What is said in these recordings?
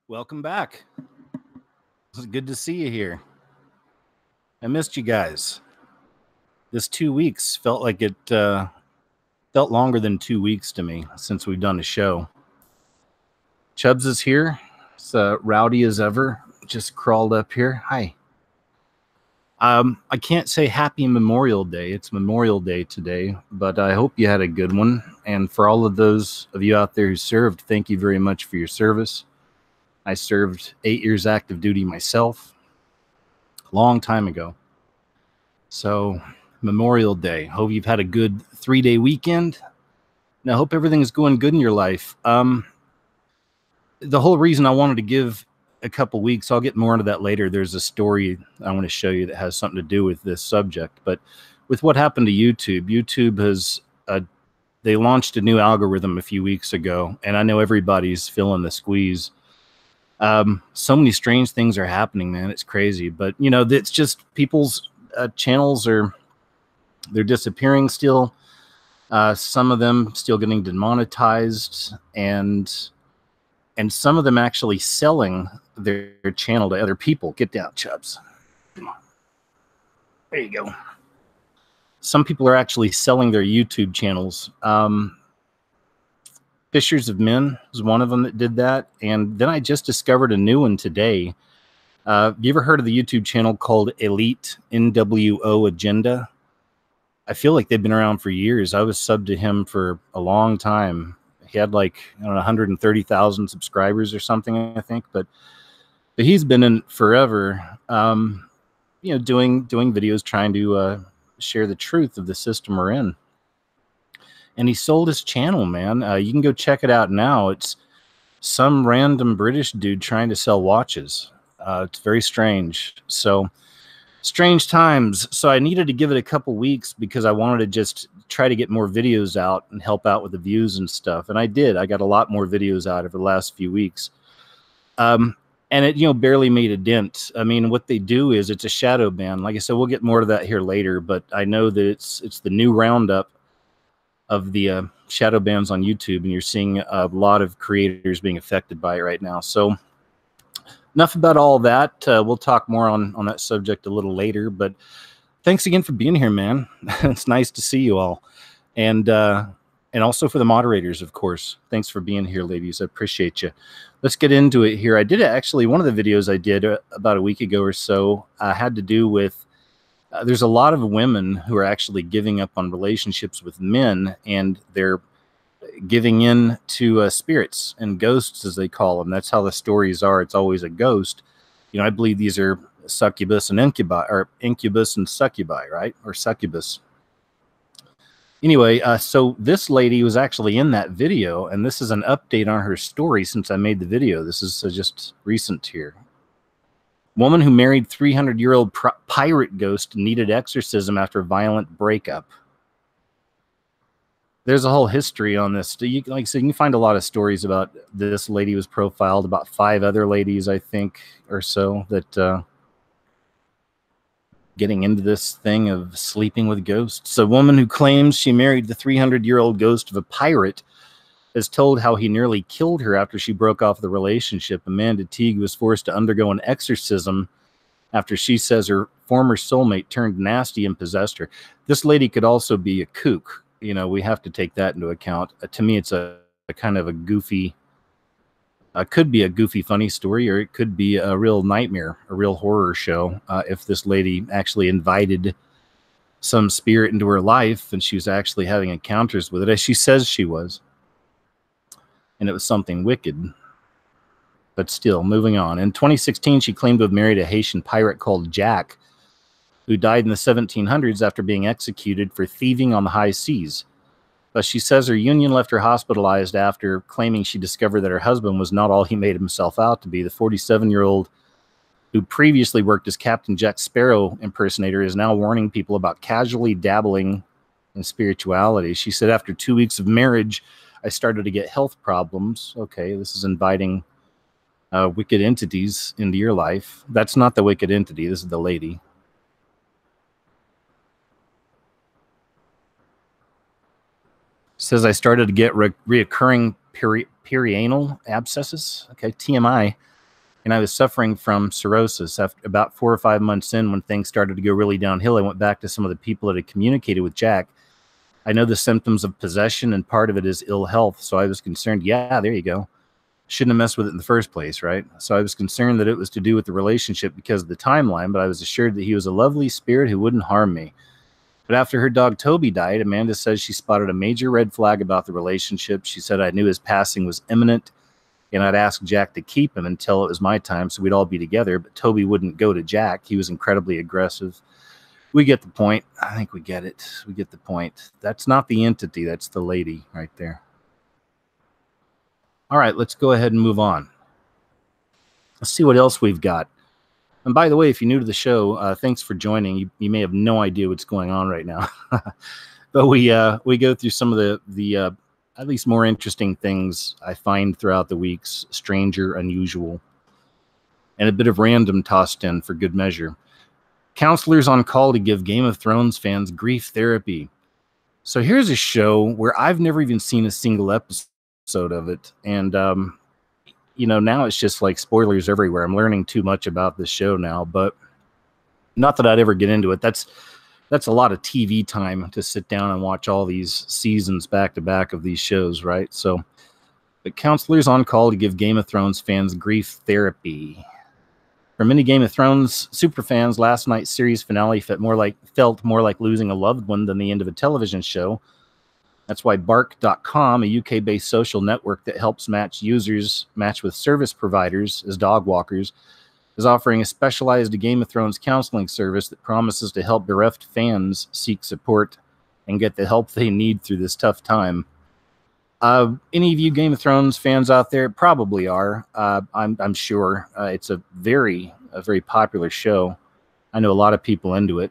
Welcome back. It's good to see you here. I missed you guys. This 2 weeks felt like it felt longer than 2 weeks to me since we've done a show. Chubbs is here. It's rowdy as ever. Just crawled up here. Hi. I can't say happy Memorial Day. It's Memorial Day today, but I hope you had a good one. And for all of those of you out there who served, thank you very much for your service. I served 8 years active duty myself a long time ago. So Memorial Day. Hope you've had a good 3-day weekend. And I hope everything's going good in your life. The whole reason I wanted to give a couple weeks, I'll get more into that later. There's a story I want to show you that has something to do with this subject. But with what happened to YouTube has they launched a new algorithm a few weeks ago, and I know everybody's feeling the squeeze. So many strange things are happening, man. It's crazy. But, you know, it's just people's channels they're disappearing still. Some of them still getting demonetized, and some of them actually selling their channel to other people. Get down, Chubbs. Come on. There you go. Some people are actually selling their YouTube channels. Fishers of Men was one of them that did that. And then I just discovered a new one today. You ever heard of the YouTube channel called Elite NWO Agenda? I feel like they've been around for years. I was subbed to him for a long time. He had like, I don't know, 130,000 subscribers or something, I think. But he's been in forever, you know, doing videos trying to share the truth of the system we're in. And he sold his channel, man. You can go check it out now. It's some random British dude trying to sell watches. It's very strange. So strange times. So I needed to give it a couple weeks because I wanted to just try to get more videos out and help out with the views and stuff. And I did. I got a lot more videos out over the last few weeks. And it, you know, barely made a dent. I mean, what they do is it's a shadow ban. Like I said, we'll get more to that here later, but I know that it's the new roundup of the shadow bans on YouTube, and you're seeing a lot of creators being affected by it right now. So enough about all that. We'll talk more on that subject a little later, but thanks again for being here, man. It's nice to see you all. And also for the moderators, of course. Thanks for being here, ladies. I appreciate you. Let's get into it here. I did actually, one of the videos I did about a week ago or so had to do with, there's a lot of women who are actually giving up on relationships with men, and they're giving in to spirits and ghosts, as they call them. That's how the stories are. It's always a ghost. You know, I believe these are succubus and incubi, or incubus and succubi, right? Or succubus. Anyway, so this lady was actually in that video, and this is an update on her story since I made the video. This is just recent here. Woman who married 300-year-old pirate ghost needed exorcism after violent breakup. There's a whole history on this. Like I said, you can find a lot of stories about this lady was profiled, about 5 other ladies, I think, or so, that getting into this thing of sleeping with ghosts. A woman who claims she married the 300-year-old ghost of a pirate has told how he nearly killed her after she broke off the relationship. Amanda Teague was forced to undergo an exorcism after she says her former soulmate turned nasty and possessed her. This lady could also be a kook. You know, we have to take that into account. To me, it's a kind of a goofy, could be a goofy, funny story, or it could be a real nightmare, a real horror show. If this lady actually invited some spirit into her life and she was actually having encounters with it, as she says she was. And it was something wicked. But still, moving on. In 2016, she claimed to have married a Haitian pirate called Jack, who died in the 1700s after being executed for thieving on the high seas. But she says her union left her hospitalized after claiming she discovered that her husband was not all he made himself out to be. The 47-year-old, who previously worked as Captain Jack Sparrow impersonator, is now warning people about casually dabbling in spirituality. She said, after 2 weeks of marriage, I started to get health problems. Okay, this is inviting wicked entities into your life. That's not the wicked entity. This is the lady. Says I started to get reoccurring perianal abscesses. Okay, TMI. and I was suffering from cirrhosis. After about 4 or 5 months in, when things started to go really downhill, I went back to some of the people that had communicated with Jack. I know the symptoms of possession, and part of it is ill health. So I was concerned. Yeah, there you go. Shouldn't have messed with it in the first place, right? So I was concerned that it was to do with the relationship because of the timeline, but I was assured that he was a lovely spirit who wouldn't harm me. But after her dog Toby died, Amanda says she spotted a major red flag about the relationship. She said I knew his passing was imminent, and I'd asked Jack to keep him until it was my time so we'd all be together, but Toby wouldn't go to Jack. He was incredibly aggressive. We get the point. I think we get it. We get the point. That's not the entity. That's the lady right there. All right, let's go ahead and move on. Let's see what else we've got. And by the way, if you're new to the show, thanks for joining. You may have no idea what's going on right now. But we go through some of the at least more interesting things I find throughout the weeks, stranger, unusual, and a bit of random tossed in for good measure. Counselors on call to give Game of Thrones fans grief therapy. So here's a show where I've never even seen a single episode of it, and now it's just like spoilers everywhere. I'm learning too much about this show now, but not that I'd ever get into it. That's a lot of TV time to sit down and watch all these seasons back to back of these shows, right? So, but counselors on call to give Game of Thrones fans grief therapy. For many Game of Thrones superfans, last night's series finale felt more like losing a loved one than the end of a television show. That's why Bark.com, a UK-based social network that helps match with service providers as dog walkers, is offering a specialized Game of Thrones counseling service that promises to help bereft fans seek support and get the help they need through this tough time. Any of you Game of Thrones fans out there probably are. I'm sure it's a very popular show. I know a lot of people into it.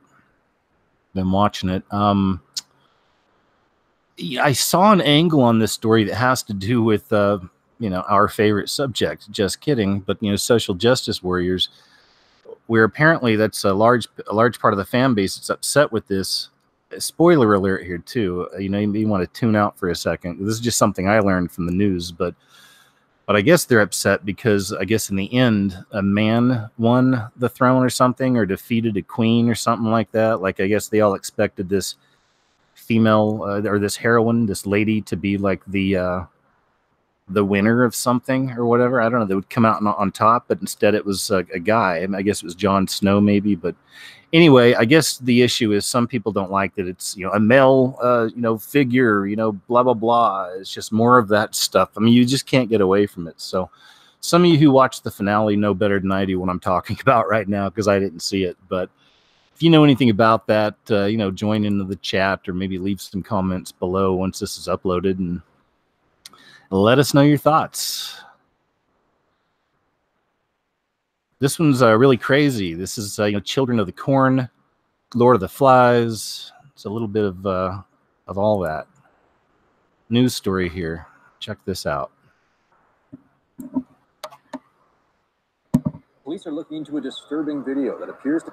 Been watching it. I saw an angle on this story that has to do with, our favorite subject. Just kidding, but social justice warriors, where apparently that's a large part of the fan base that's upset with this. Spoiler alert here too. You may want to tune out for a second. This is just something I learned from the news, but I guess they're upset because I guess in the end a man won the throne or something, or defeated a queen or something like that. Like I guess they all expected this female or this heroine, this lady, to be like the winner of something or whatever. I don't know. They would come out on top, but instead it was a guy. I guess it was Jon Snow maybe. But anyway, I guess the issue is some people don't like that it's a male figure, blah blah blah. It's just more of that stuff. I mean, you just can't get away from it. So some of you who watched the finale know better than I do what I'm talking about right now, because I didn't see it. But if you know anything about that, join into the chat or maybe leave some comments below once this is uploaded and let us know your thoughts. This one's really crazy. This is Children of the Corn, Lord of the Flies. It's a little bit of all that. News story here. Check this out. Police are looking into a disturbing video that appears to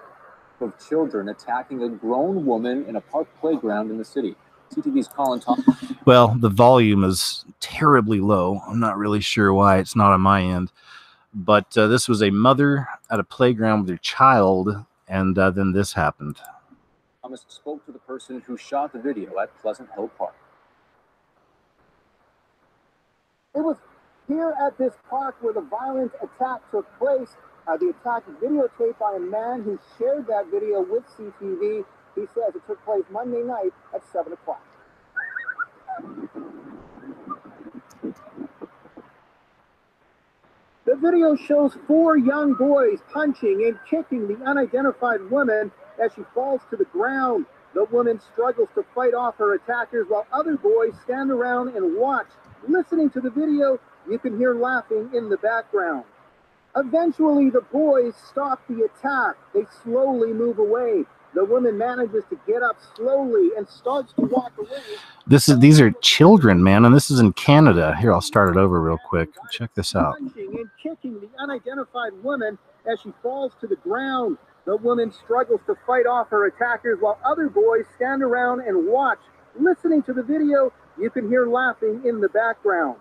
of children attacking a grown woman in a park playground in the city. CTV's Colin Thompson. Well, the volume is terribly low. I'm not really sure why it's not on my end. But this was a mother at a playground with her child, and then this happened. Thomas spoke to the person who shot the video at Pleasant Hill Park. It was here at this park where the violent attack took place. The attack is videotaped by a man who shared that video with CTV. He says it took place Monday night at 7 o'clock. The video shows 4 young boys punching and kicking the unidentified woman as she falls to the ground. The woman struggles to fight off her attackers while other boys stand around and watch. Listening to the video, you can hear laughing in the background. Eventually, the boys stop the attack. They slowly move away. The woman manages to get up slowly and starts to walk away. These are children, man, and this is in Canada. Here, I'll start it over real quick. Check this out. Punching and kicking the unidentified woman as she falls to the ground. The woman struggles to fight off her attackers while other boys stand around and watch. Listening to the video, you can hear laughing in the background.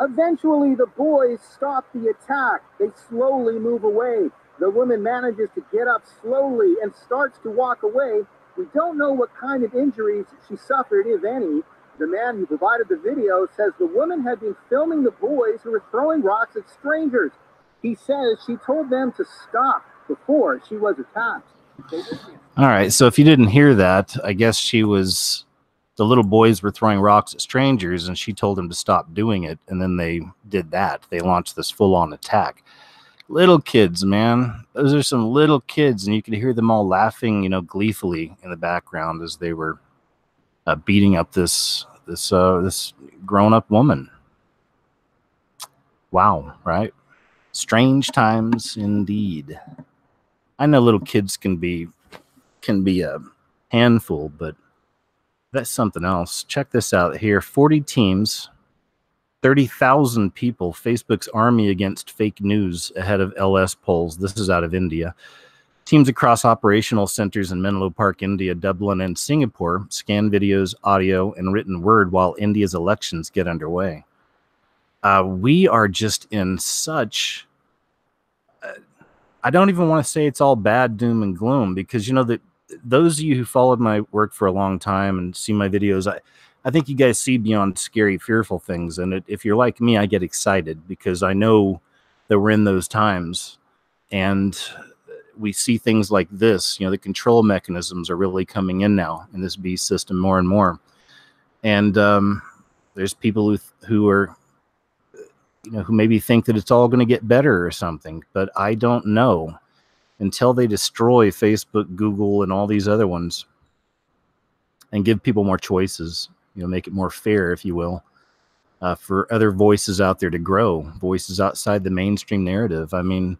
Eventually, the boys stop the attack. They slowly move away. The woman manages to get up slowly and starts to walk away. We don't know what kind of injuries she suffered, if any. The man who provided the video says the woman had been filming the boys who were throwing rocks at strangers. He says she told them to stop before she was attacked. All right, so if you didn't hear that, I guess the little boys were throwing rocks at strangers, and she told them to stop doing it, and then they did that. They launched this full-on attack. Little kids, man. Those are some little kids, and you could hear them all laughing, you know, gleefully in the background as they were beating up this grown-up woman. Wow, right? Strange times indeed. I know little kids can be a handful, but that's something else. Check this out here. 40 teams, 30,000 people, Facebook's army against fake news ahead of LS polls. This is out of India. Teams across operational centers in Menlo Park, India, Dublin, and Singapore scan videos, audio, and written word while India's elections get underway. We are just in such... I don't even want to say it's all bad, doom, and gloom, because, you know, that those of you who followed my work for a long time and see my videos, I think you guys see beyond scary, fearful things. And if you're like me, I get excited because I know that we're in those times. And we see things like this, you know, the control mechanisms are really coming in now in this beast system more and more. And there's people who are, you know, who maybe think that it's all going to get better or something, but I don't know until they destroy Facebook, Google, and all these other ones and give people more choices, you know, make it more fair, if you will, for other voices out there to grow, voices outside the mainstream narrative. I mean,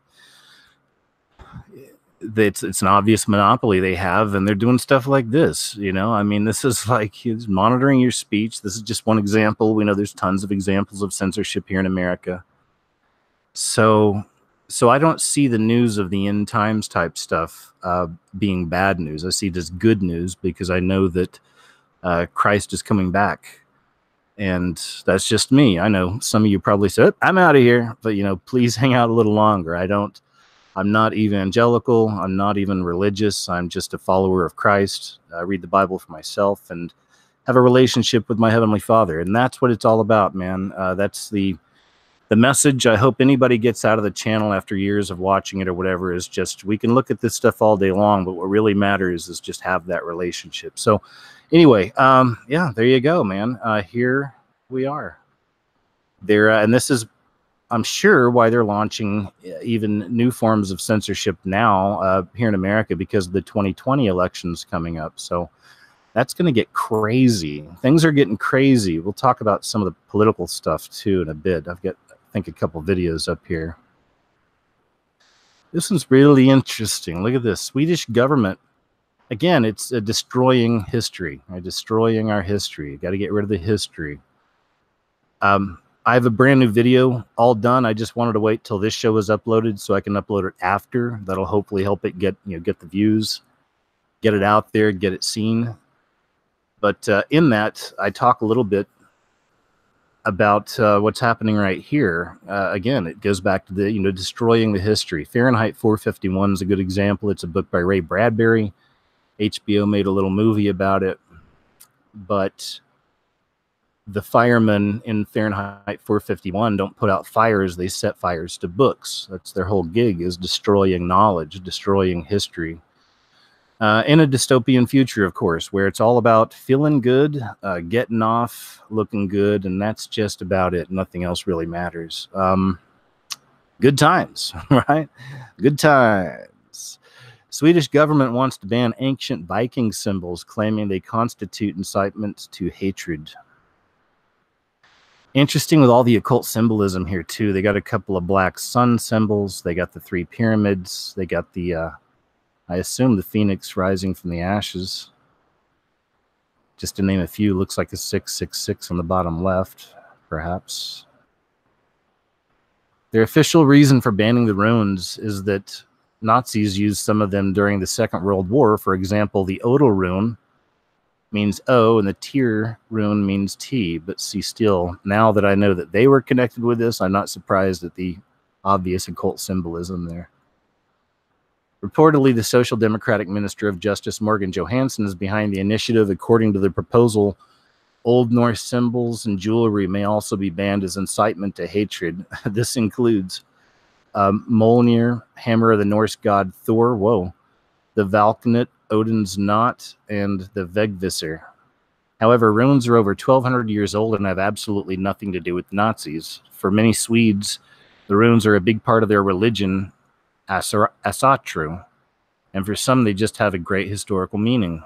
it's an obvious monopoly they have, and they're doing stuff like this, you know. I mean, this is like it's monitoring your speech. This is just one example. We know there's tons of examples of censorship here in America. So I don't see the news of the end times type stuff being bad news. I see it as good news because I know that Christ is coming back. And that's just me. I know some of you probably said, I'm out of here, but, you know, please hang out a little longer. I'm not evangelical. I'm not even religious. I'm just a follower of Christ. I read the Bible for myself and have a relationship with my Heavenly Father. And that's what it's all about, man. That's the message I hope anybody gets out of the channel after years of watching it or whatever is just, we can look at this stuff all day long, but what really matters is just have that relationship. So anyway, yeah, there you go, man. Here we are. And this is, I'm sure, why they're launching even new forms of censorship now here in America because of the 2020 elections coming up. So that's going to get crazy. Things are getting crazy. We'll talk about some of the political stuff too in a bit. I've got, I think, a couple videos up here. This one's really interesting. Look at this. Swedish government. Again, it's destroying history, right? Destroying our history. You got to get rid of the history. I have a brand new video all done. I just wanted to wait till this show is uploaded so I can upload it after. That'll hopefully help it get the views, get it out there, get it seen. But in that, I talk a little bit about what's happening right here. Again, it goes back to the, destroying the history. Fahrenheit 451 is a good example. It's a book by Ray Bradbury. HBO made a little movie about it. But the firemen in Fahrenheit 451 don't put out fires. They set fires to books. That's their whole gig, is destroying knowledge, destroying history. In a dystopian future, of course, where it's all about feeling good, getting off, looking good, and that's just about it. Nothing else really matters. Good times, right? Good times. Swedish government wants to ban ancient Viking symbols, claiming they constitute incitement to hatred. Interesting with all the occult symbolism here, too. They got a couple of black sun symbols. They got the 3 pyramids. They got the, I assume, the phoenix rising from the ashes. Just to name a few, looks like a 666 on the bottom left, perhaps. Their official reason for banning the runes is that Nazis used some of them during the Second World War. For example, the Odal rune means O, and the Tyr rune means T. But see, still, now that I know that they were connected with this, I'm not surprised at the obvious occult symbolism there. Reportedly, the Social Democratic Minister of Justice, Morgan Johansson, is behind the initiative. According to the proposal, Old Norse symbols and jewelry may also be banned as incitement to hatred. This includes Mjolnir, hammer of the Norse god Thor, the Valknut, Odin's knot, and the Vegvisir. However, runes are over 1,200 years old and have absolutely nothing to do with Nazis. For many Swedes, the runes are a big part of their religion, Asatru, and for some they just have a great historical meaning.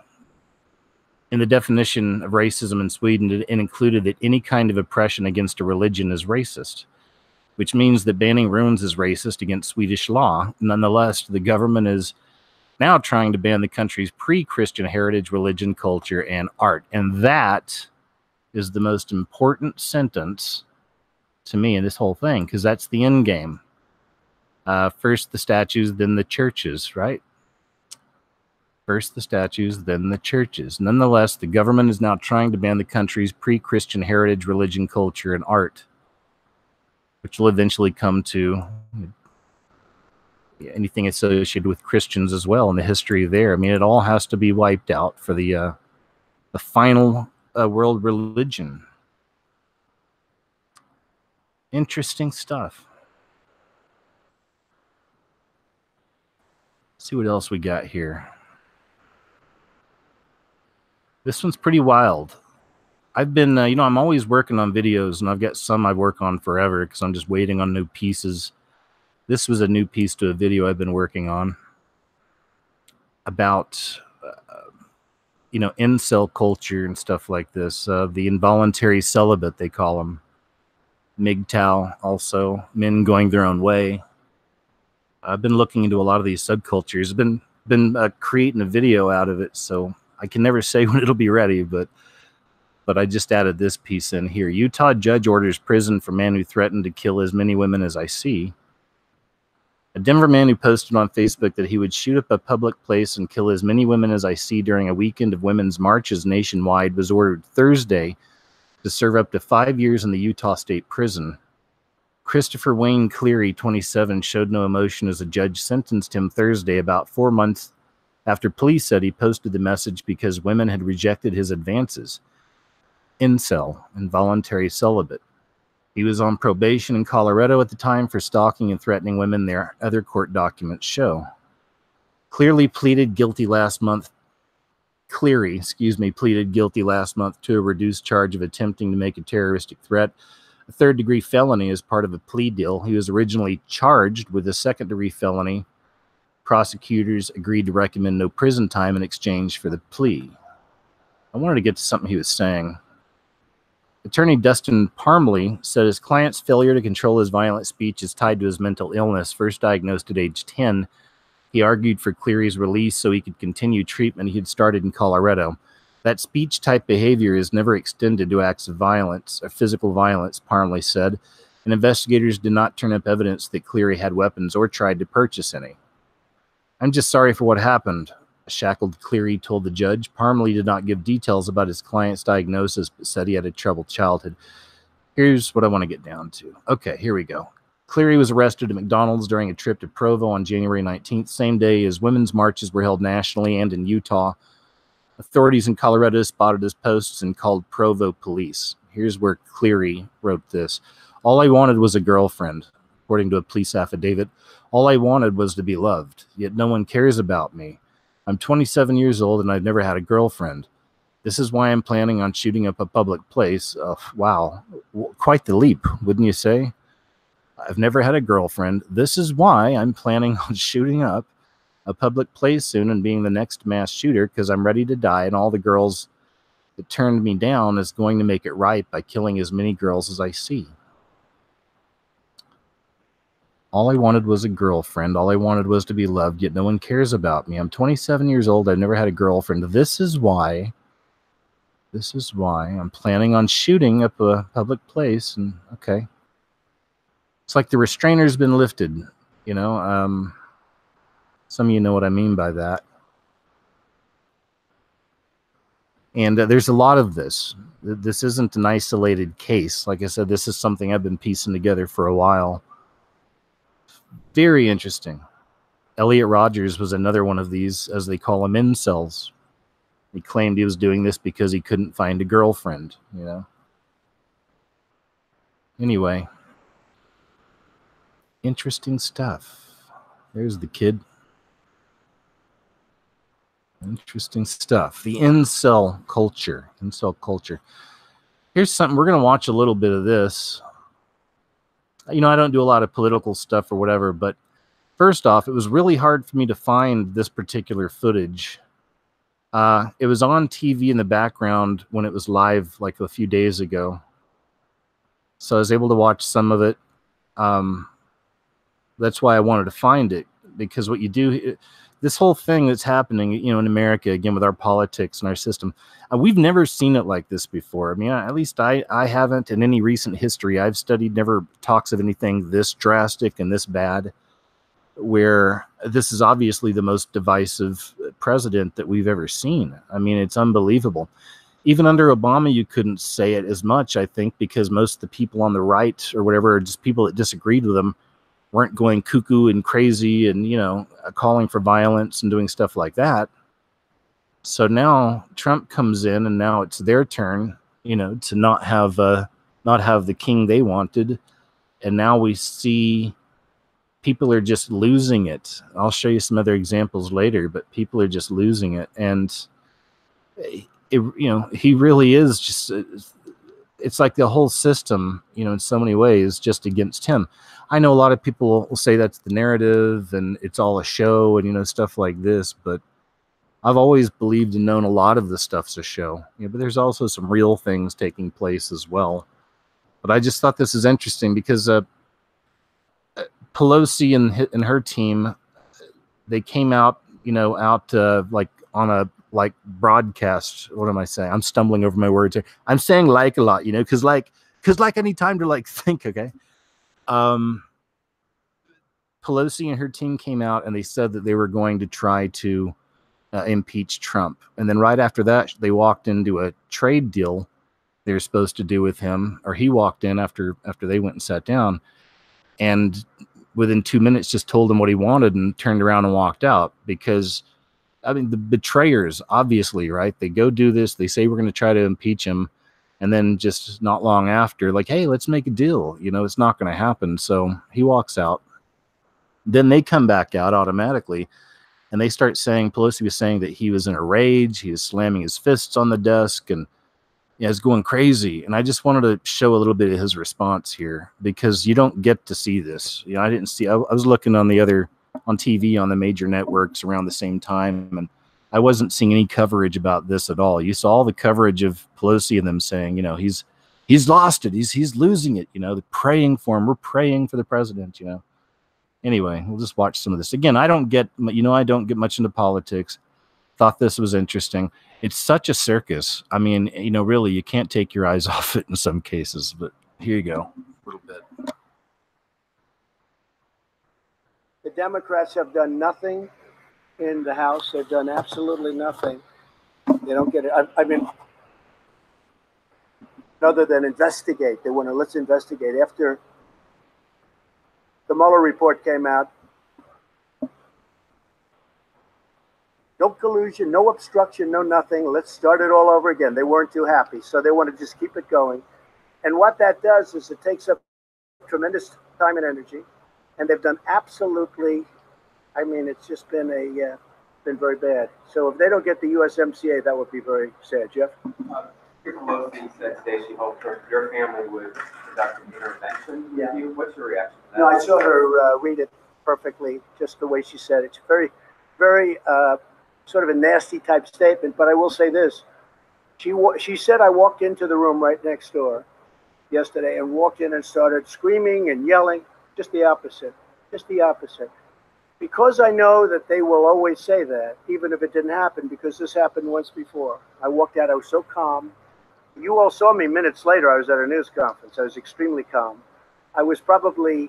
In the definition of racism in Sweden, it included that any kind of oppression against a religion is racist, which means that banning runes is racist against Swedish law. Nonetheless, the government is now trying to ban the country's pre-Christian heritage, religion, culture, and art. And that is the most important sentence to me in this whole thing, because that's the end game. First the statues, then the churches, right? First the statues, then the churches. Nonetheless, the government is now trying to ban the country's pre-Christian heritage, religion, culture, and art, which will eventually come to anything associated with Christians as well, and the history there. I mean, it all has to be wiped out for the final world religion. Interesting stuff. Let's see what else we got here. This one's pretty wild. I've been, I'm always working on videos, and I've got some I work on forever because I'm just waiting on new pieces. This was a new piece to a video I've been working on about, incel culture and stuff like this. The involuntary celibate, they call them. MGTOW also, men going their own way. I've been looking into a lot of these subcultures. I've been creating a video out of it, so I can never say when it'll be ready, but I just added this piece in here. Utah judge orders prison for man who threatened to kill as many women as I see. A Denver man who posted on Facebook that he would shoot up a public place and kill as many women as I see during a weekend of women's marches nationwide was ordered Thursday to serve up to 5 years in the Utah State Prison. Christopher Wayne Cleary, 27, showed no emotion as a judge sentenced him Thursday, about 4 months after police said he posted the message because women had rejected his advances. Incel, involuntary celibate. He was on probation in Colorado at the time for stalking and threatening women, their other court documents show. Cleary pleaded guilty last month to a reduced charge of attempting to make a terroristic threat, a third-degree felony, as part of a plea deal. He was originally charged with a second-degree felony. Prosecutors agreed to recommend no prison time in exchange for the plea. I wanted to get to something he was saying. Attorney Dustin Parmley said his client's failure to control his violent speech is tied to his mental illness. First diagnosed at age 10, he argued for Cleary's release so he could continue treatment he had started in Colorado. That speech-type behavior is never extended to acts of violence or physical violence, Parmley said, and investigators did not turn up evidence that Cleary had weapons or tried to purchase any. I'm just sorry for what happened, a shackled Cleary told the judge. Parmley did not give details about his client's diagnosis, but said he had a troubled childhood. Here's what I want to get down to. Okay, here we go. Cleary was arrested at McDonald's during a trip to Provo on January 19th, same day as women's marches were held nationally and in Utah. Authorities in Colorado spotted his posts and called Provo police. Here's where Cleary wrote this. All I wanted was a girlfriend, according to a police affidavit. All I wanted was to be loved, yet no one cares about me. I'm 27 years old and I've never had a girlfriend. This is why I'm planning on shooting up a public place. Wow, quite the leap, wouldn't you say? I've never had a girlfriend. This is why I'm planning on shooting up a public place soon and being the next mass shooter, because I'm ready to die, and all the girls that turned me down is going to make it right by killing as many girls as I see. All I wanted was a girlfriend. All I wanted was to be loved, yet no one cares about me. I'm 27 years old. I've never had a girlfriend. This is why I'm planning on shooting up a public place. And okay. It's like the restrainer's been lifted, you know. Some of you know what I mean by that. And there's a lot of this. This isn't an isolated case. Like I said, this is something I've been piecing together for a while. Very interesting. Elliot Rogers was another one of these, as they call them, incels. He claimed he was doing this because he couldn't find a girlfriend, you know. Anyway, interesting stuff. There's the kid. Interesting stuff. The incel culture. Incel culture. Here's something. We're going to watch a little bit of this. You know, I don't do a lot of political stuff or whatever, but first off, it was really hard for me to find this particular footage. It was on TV in the background when it was live like a few days ago. So I was able to watch some of it. That's why I wanted to find it, because what you do, this whole thing that's happening, you know, in America, again, with our politics and our system, we've never seen it like this before. I mean, at least I haven't. In any recent history I've studied, never talks of anything this drastic and this bad, where this is obviously the most divisive president that we've ever seen. I mean, it's unbelievable. Even under Obama, you couldn't say it as much, I think, because most of the people on the right or whatever, or just people that disagreed with him, weren't going cuckoo and crazy and, you know, calling for violence and doing stuff like that. So now Trump comes in, and now it's their turn, you know, to not have the king they wanted. And now we see people are just losing it. I'll show you some other examples later, but people are just losing it. And you know, he really is just, it's like the whole system, you know, in so many ways, just against him. I know a lot of people will say that's the narrative and it's all a show and, you know, stuff like this, but I've always believed and known a lot of the stuff's a show. You know, but there's also some real things taking place as well. But I just thought this is interesting because Pelosi and her team, they came out, you know, like on a broadcast. What am I saying? I'm stumbling over my words here. I'm saying like a lot, you know, because I need time to like think. Okay. Pelosi and her team came out and they said that they were going to try to impeach Trump. And then right after that, they walked into a trade deal they were supposed to do with him, or he walked in after they went and sat down, and within 2 minutes just told him what he wanted and turned around and walked out. Because, I mean, the betrayers, obviously, right? They go do this. They say we're going to try to impeach him. And then just not long after, like, hey, let's make a deal. You know, it's not going to happen. So he walks out. Then they come back out automatically. And they start saying, Pelosi was saying that he was in a rage. He was slamming his fists on the desk and yeah, it's going crazy. And I just wanted to show a little bit of his response here, because you don't get to see this. You know, I didn't see, I was looking on TV on the major networks around the same time, and I wasn't seeing any coverage about this at all. You saw all the coverage of Pelosi and them saying, you know, he's lost it. He's losing it. You know, they're praying for him. We're praying for the president, you know. Anyway, we'll just watch some of this. Again, I don't get much into politics. Thought this was interesting. It's such a circus. I mean, you know, really, you can't take your eyes off it in some cases. But here you go, a little bit. The Democrats have done nothing in the House. They've done absolutely nothing. They don't get it. I mean, other than investigate. They want to, let's investigate. After the Mueller report came out, no collusion, no obstruction, no nothing. Let's start it all over again. They weren't too happy, so they want to just keep it going. And what that does is it takes up tremendous time and energy, and they've done absolutely, I mean, it's just been very bad. So if they don't get the USMCA, that would be very sad. Jeff? Pelosi said today she hoped your family would conduct an intervention. Yeah. What's your reaction to that? No, I saw her read it perfectly, just the way she said it. It's very, very sort of a nasty type statement, but I will say this. She said, I walked into the room right next door yesterday and walked in and started screaming and yelling. Just the opposite. Just the opposite. Because I know that they will always say that, even if it didn't happen, because this happened once before. I walked out, I was so calm. You all saw me minutes later. I was at a news conference. I was extremely calm. I was probably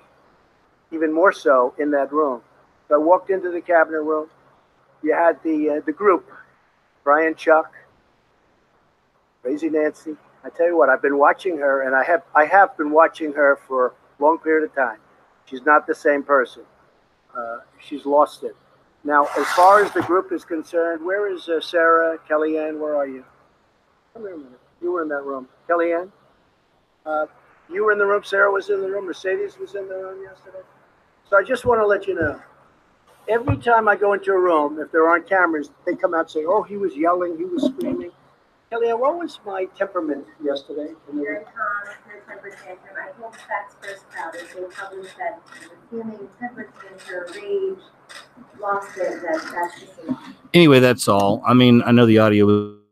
even more so in that room. So I walked into the cabinet room. You had the group, Brian, Chuck, Crazy Nancy. I tell you what, I've been watching her, and I have been watching her for a long period of time. She's not the same person. She's lost it. Now, as far as the group is concerned, where is Sarah, Kellyanne? Where are you? Come here a minute. You were in that room. Kellyanne? You were in the room. Sarah was in the room. Mercedes was in the room yesterday. So I just want to let you know, every time I go into a room, if there aren't cameras, they come out and say, oh, he was yelling, he was screaming. Kellyanne, what was my temperament yesterday? Very calm, her temper tantrum. I told the facts first crowd, as they probably said, feeling temper tantrum, rage, lost it, that's just a lot. Anyway, that's all. I mean, I know the audio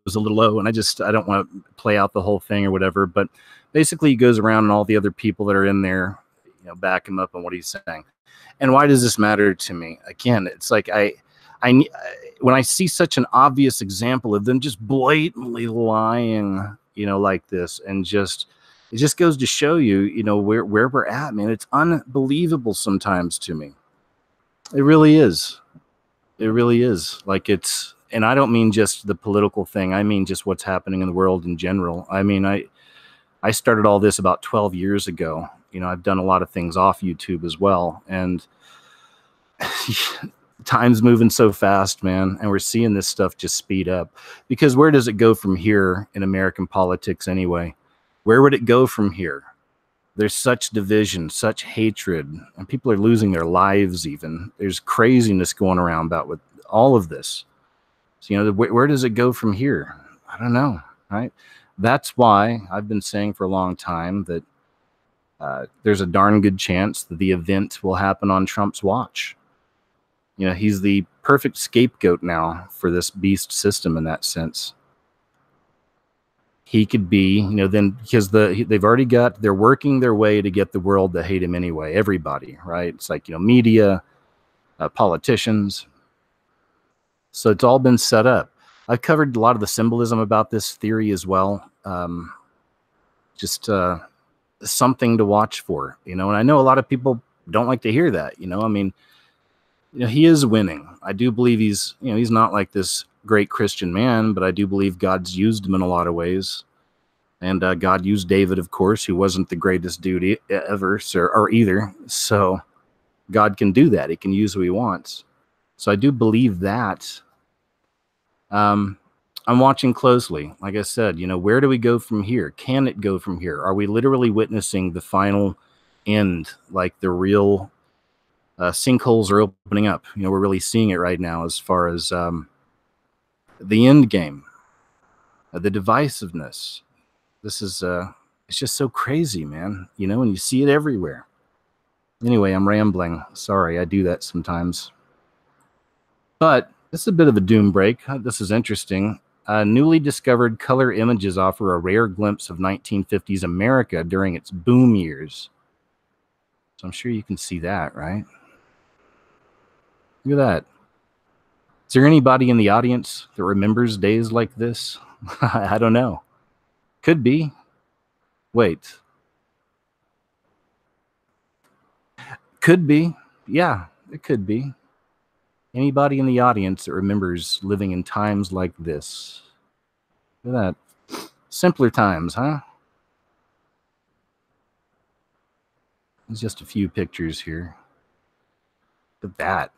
was a little low, and I don't want to play out the whole thing or whatever, but basically he goes around and all the other people that are in there, back him up on what he's saying. And why does this matter to me? Again, it's like when I see such an obvious example of them just blatantly lying, like this, and it just goes to show you, where we're at, man. It's unbelievable sometimes to me. It really is. It really is. And I don't mean just the political thing. I mean just what's happening in the world in general. I mean, I started all this about 12 years ago. I've done a lot of things off YouTube as well. And time's moving so fast, man. And we're seeing this stuff just speed up. Because where does it go from here in American politics anyway? Where would it go from here? There's such division, such hatred, and people are losing their lives even. There's craziness going around about with all of this. So, where does it go from here? I don't know, right? That's why I've been saying for a long time that there's a darn good chance that the event will happen on Trump's watch. He's the perfect scapegoat now for this beast system in that sense. He could be, then because they're working their way to get the world to hate him anyway. Everybody, right? It's like, media, politicians. So it's all been set up. I've covered a lot of the symbolism about this theory as well. Just something to watch for, and I know a lot of people don't like to hear that, I mean, he is winning. I do believe he's not like this great Christian man, but I do believe God's used him in a lot of ways. And God used David, of course, who wasn't the greatest dude ever, or either. So God can do that. He can use who he wants. So I do believe that. I'm watching closely. Like I said, where do we go from here? Can it go from here? Are we literally witnessing the final end? Like the real sinkholes are opening up. We're really seeing it right now as far as the end game, the divisiveness. This is, it's just so crazy, man. And you see it everywhere. Anyway, I'm rambling. Sorry, I do that sometimes. But this is a bit of a doom break. This is interesting. Newly discovered color images offer a rare glimpse of 1950s America during its boom years. So I'm sure you can see that, right? Look at that. Is there anybody in the audience that remembers days like this? I don't know. Could be. Wait. Could be. Yeah, it could be. Anybody in the audience that remembers living in times like this? Look at that. Simpler times, huh? There's just a few pictures here. Look at that.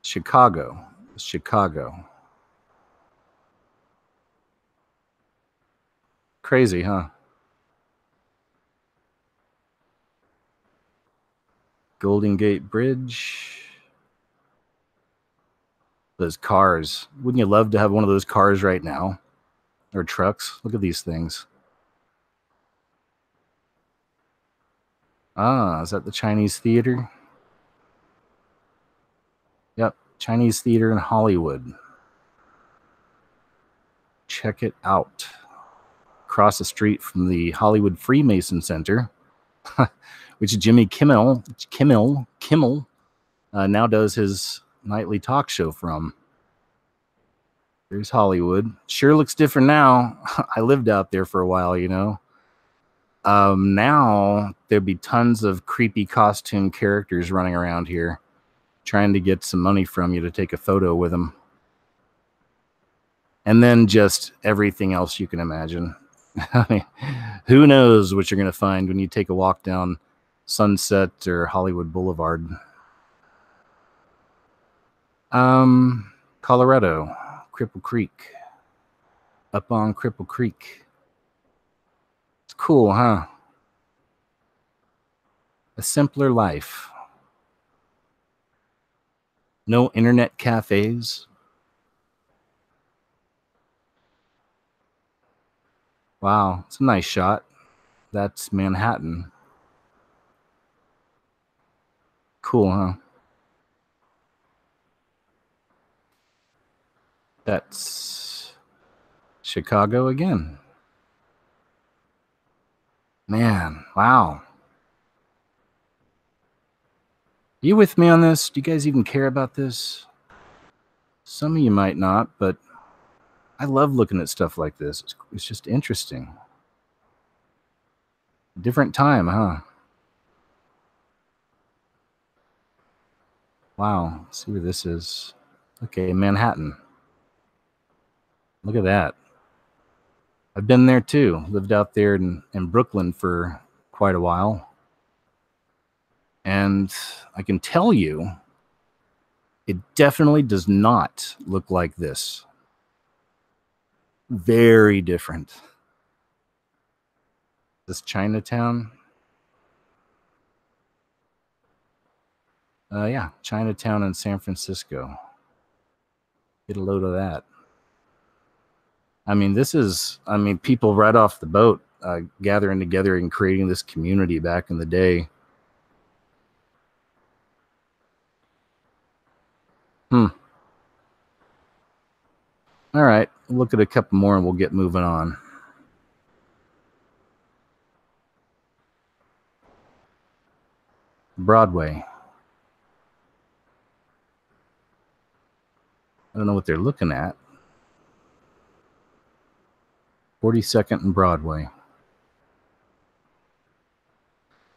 Chicago. Crazy, huh? Golden Gate Bridge. Those cars. Wouldn't you love to have one of those cars right now? Or trucks? Look at these things. Ah, is that the Chinese Theater? Yep, Chinese Theater in Hollywood. Check it out. Across the street from the Hollywood Freemason Center, which Jimmy Kimmel now does his nightly talk show from. There's Hollywood. Sure looks different now. I lived out there for a while, Now there'd be tons of creepy costume characters running around here. trying to get some money from you to take a photo with them. And then just everything else you can imagine. I mean, who knows what you're going to find when you take a walk down Sunset or Hollywood Boulevard. Colorado, Cripple Creek. Up on Cripple Creek. It's cool, huh? A simpler life. No internet cafes. Wow, it's a nice shot. That's Manhattan. Cool, huh? That's Chicago again. Man, wow. You with me on this? Do you guys even care about this? Some of you might not, but I love looking at stuff like this. It's just interesting. Different time, huh? Wow, let's see where this is. Okay, Manhattan. Look at that. I've been there too. Lived out there in Brooklyn for quite a while. And I can tell you, it definitely does not look like this. Very different. This Chinatown? Yeah, Chinatown in San Francisco. Get a load of that. I mean, people right off the boat gathering together and creating this community back in the day. All right, look at a couple more and we'll get moving on. Broadway. I don't know what they're looking at. 42nd and Broadway.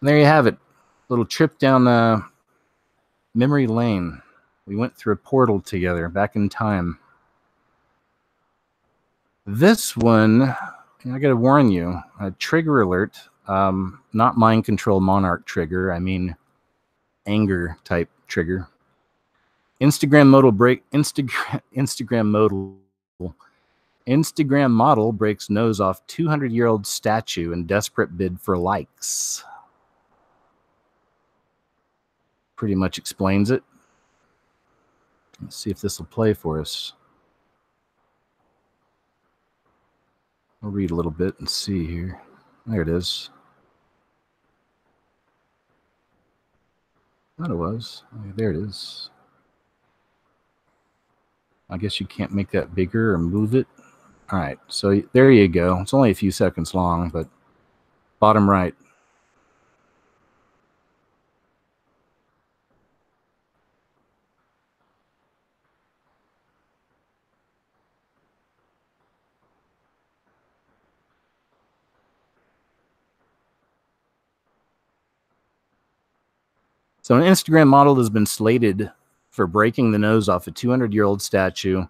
And there you have it. Little trip down memory lane. We went through a portal together back in time. This one, I got to warn you, trigger alert, not mind control monarch trigger. I mean, anger type trigger. Instagram model breaks nose off 200-year-old statue in desperate bid for likes. Pretty much explains it. Let's see if this will play for us. I'll read a little bit and see here. There it is. That it was. There it is. I guess you can't make that bigger or move it. All right, so there you go. It's only a few seconds long, but bottom right. So an Instagram model has been slated for breaking the nose off a 200-year-old statue.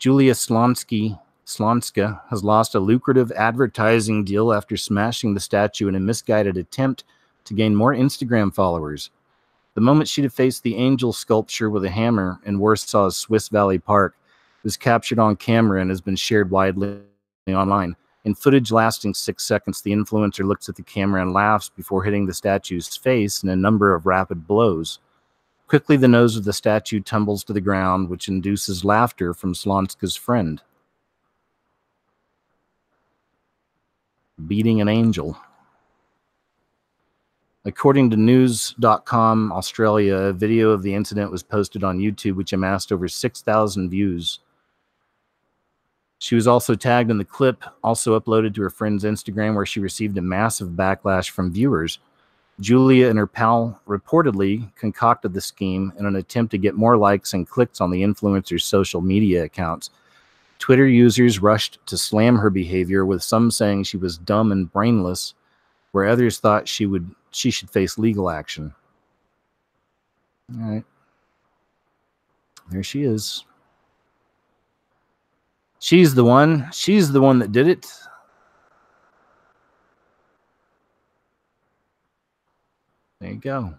Julia Slonska has lost a lucrative advertising deal after smashing the statue in a misguided attempt to gain more Instagram followers. The moment she defaced the angel sculpture with a hammer in Warsaw's Swiss Valley Park was captured on camera and has been shared widely online. In footage lasting 6 seconds, the influencer looks at the camera and laughs before hitting the statue's face in a number of rapid blows. Quickly, the nose of the statue tumbles to the ground, which induces laughter from Slonska's friend. Beating an angel. According to news.com Australia, a video of the incident was posted on YouTube, which amassed over 6,000 views. She was also tagged in the clip, also uploaded to her friend's Instagram, where she received a massive backlash from viewers. Julia and her pal reportedly concocted the scheme in an attempt to get more likes and clicks on the influencer's social media accounts. Twitter users rushed to slam her behavior, with some saying she was dumb and brainless, where others thought she should face legal action. All right. There she is. She's the one. She's the one that did it. There you go.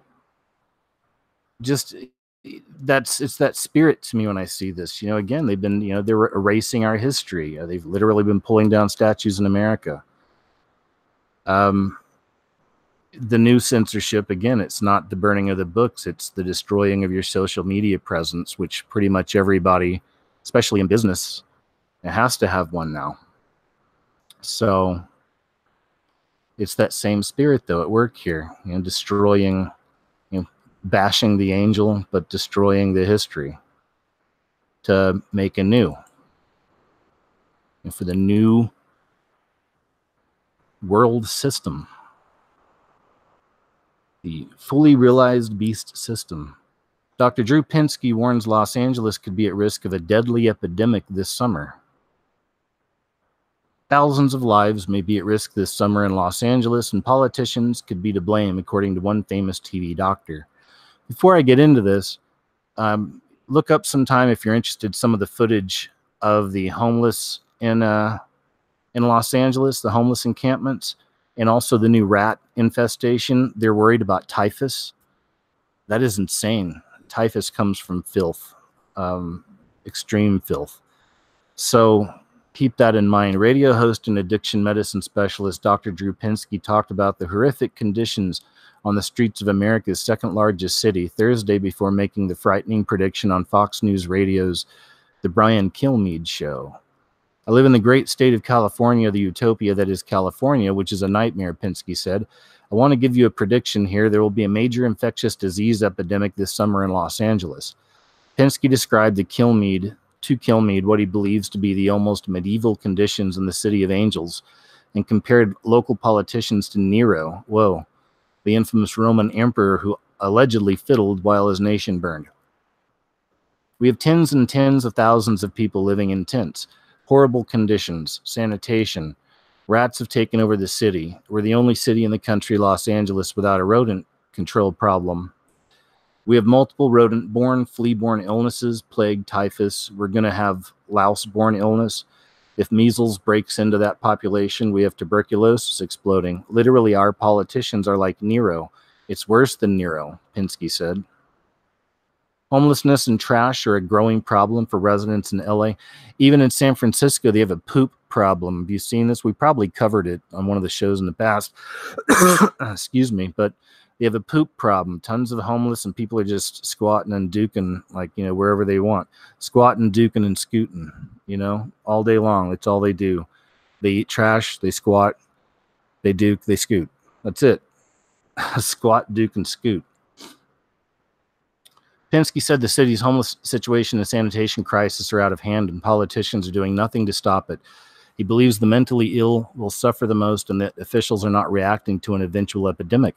Just it's that spirit to me when I see this. You know, again, they've been, you know, they're erasing our history. They've literally been pulling down statues in America. The new censorship, again, it's not the burning of the books, it's the destroying of your social media presence, which pretty much everybody, especially in business, it has to have one now. So it's that same spirit, though, at work here, you know, destroying, you know, bashing the angel, but destroying the history to make a new. And for the new world system, the fully realized beast system. Dr. Drew Pinsky warns Los Angeles could be at risk of a deadly epidemic this summer. Thousands of lives may be at risk this summer in Los Angeles, and politicians could be to blame, according to one famous TV doctor. Before I get into this, look up sometime, if you're interested, some of the footage of the homeless in Los Angeles, the homeless encampments, and also the new rat infestation. They're worried about typhus. That is insane. Typhus comes from filth, extreme filth. So keep that in mind. Radio host and addiction medicine specialist Dr. Drew Pinsky talked about the horrific conditions on the streets of America's second largest city Thursday before making the frightening prediction on Fox News Radio's The Brian Kilmeade Show. I live in the great state of California, the utopia that is California, which is a nightmare, Pinsky said. I want to give you a prediction here. There will be a major infectious disease epidemic this summer in Los Angeles. Pinsky described to Kilmeade what he believes to be the almost medieval conditions in the city of angels and compared local politicians to Nero, the infamous Roman emperor who allegedly fiddled while his nation burned. We have tens and tens of thousands of people living in tents. Horrible conditions, sanitation. Rats have taken over the city. We're the only city in the country, Los Angeles, without a rodent control problem. We have multiple rodent-borne, flea-borne illnesses, plague, typhus. We're going to have louse-borne illness. If measles breaks into that population, we have tuberculosis exploding. Literally, our politicians are like Nero. It's worse than Nero, Pinsky said. Homelessness and trash are a growing problem for residents in LA. Even in San Francisco, they have a poop problem. Have you seen this? We probably covered it on one of the shows in the past. Excuse me, but they have a poop problem. Tons of homeless and people are just squatting and duking, like, you know, wherever they want. Squatting, duking, and scooting, you know, all day long. That's all they do. They eat trash, they squat, they duke, they scoot. That's it. Squat, duke, and scoot. Pinsky said the city's homeless situation and sanitation crisis are out of hand and politicians are doing nothing to stop it. He believes the mentally ill will suffer the most and that officials are not reacting to an eventual epidemic.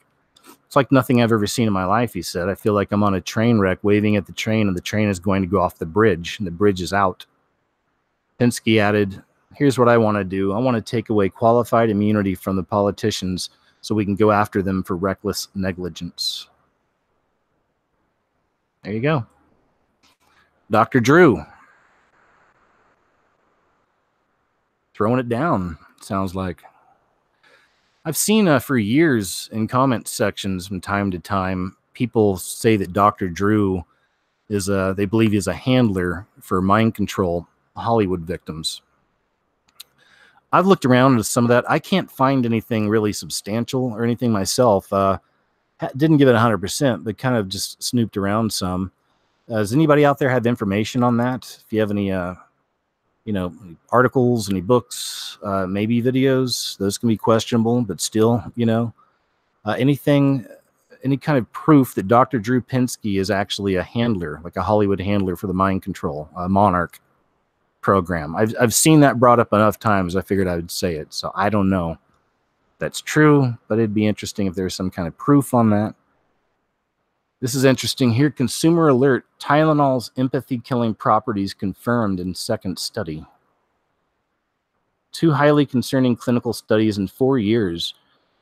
It's like nothing I've ever seen in my life, he said. I feel like I'm on a train wreck waving at the train and the train is going to go off the bridge and the bridge is out. Pinsky added, here's what I want to do. I want to take away qualified immunity from the politicians so we can go after them for reckless negligence. There you go. Dr. Drew. Throwing it down, sounds like. I've seen for years in comment sections from time to time, people say that Dr. Drew is they believe he's a handler for mind control Hollywood victims. I've looked around at some of that. I can't find anything really substantial or anything myself. Didn't give it 100%, but kind of just snooped around some. Does anybody out there have information on that? If you have any, articles, any books, maybe videos, those can be questionable, but still, anything, any kind of proof that Dr. Drew Pinsky is actually a handler, like a Hollywood handler for the mind control, Monarch program. I've seen that brought up enough times. I figured I would say it. So I don't know if that's true, but it'd be interesting if there's some kind of proof on that. This is interesting here. Consumer alert, Tylenol's empathy-killing properties confirmed in second study. 2 highly concerning clinical studies in 4 years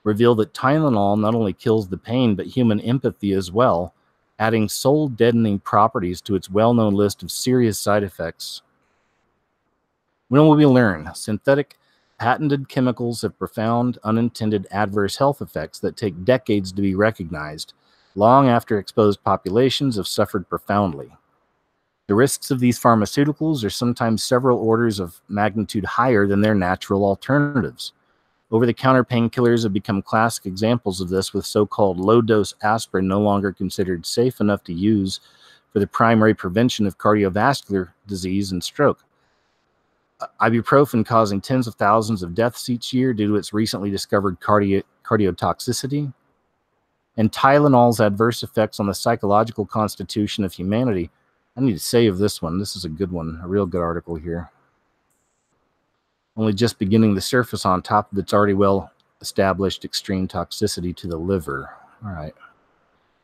reveal that Tylenol not only kills the pain, but human empathy as well, adding soul-deadening properties to its well-known list of serious side effects. When will we learn? Synthetic, patented chemicals have profound, unintended adverse health effects that take decades to be recognized, long after exposed populations have suffered profoundly. The risks of these pharmaceuticals are sometimes several orders of magnitude higher than their natural alternatives. Over-the-counter painkillers have become classic examples of this, with so-called low-dose aspirin no longer considered safe enough to use for the primary prevention of cardiovascular disease and stroke. Ibuprofen causing tens of thousands of deaths each year due to its recently discovered cardiotoxicity, and Tylenol's adverse effects on the psychological constitution of humanity. I need to save this one. This is a good one, a real good article here. Only just beginning the surface on top of its already well-established extreme toxicity to the liver. All right.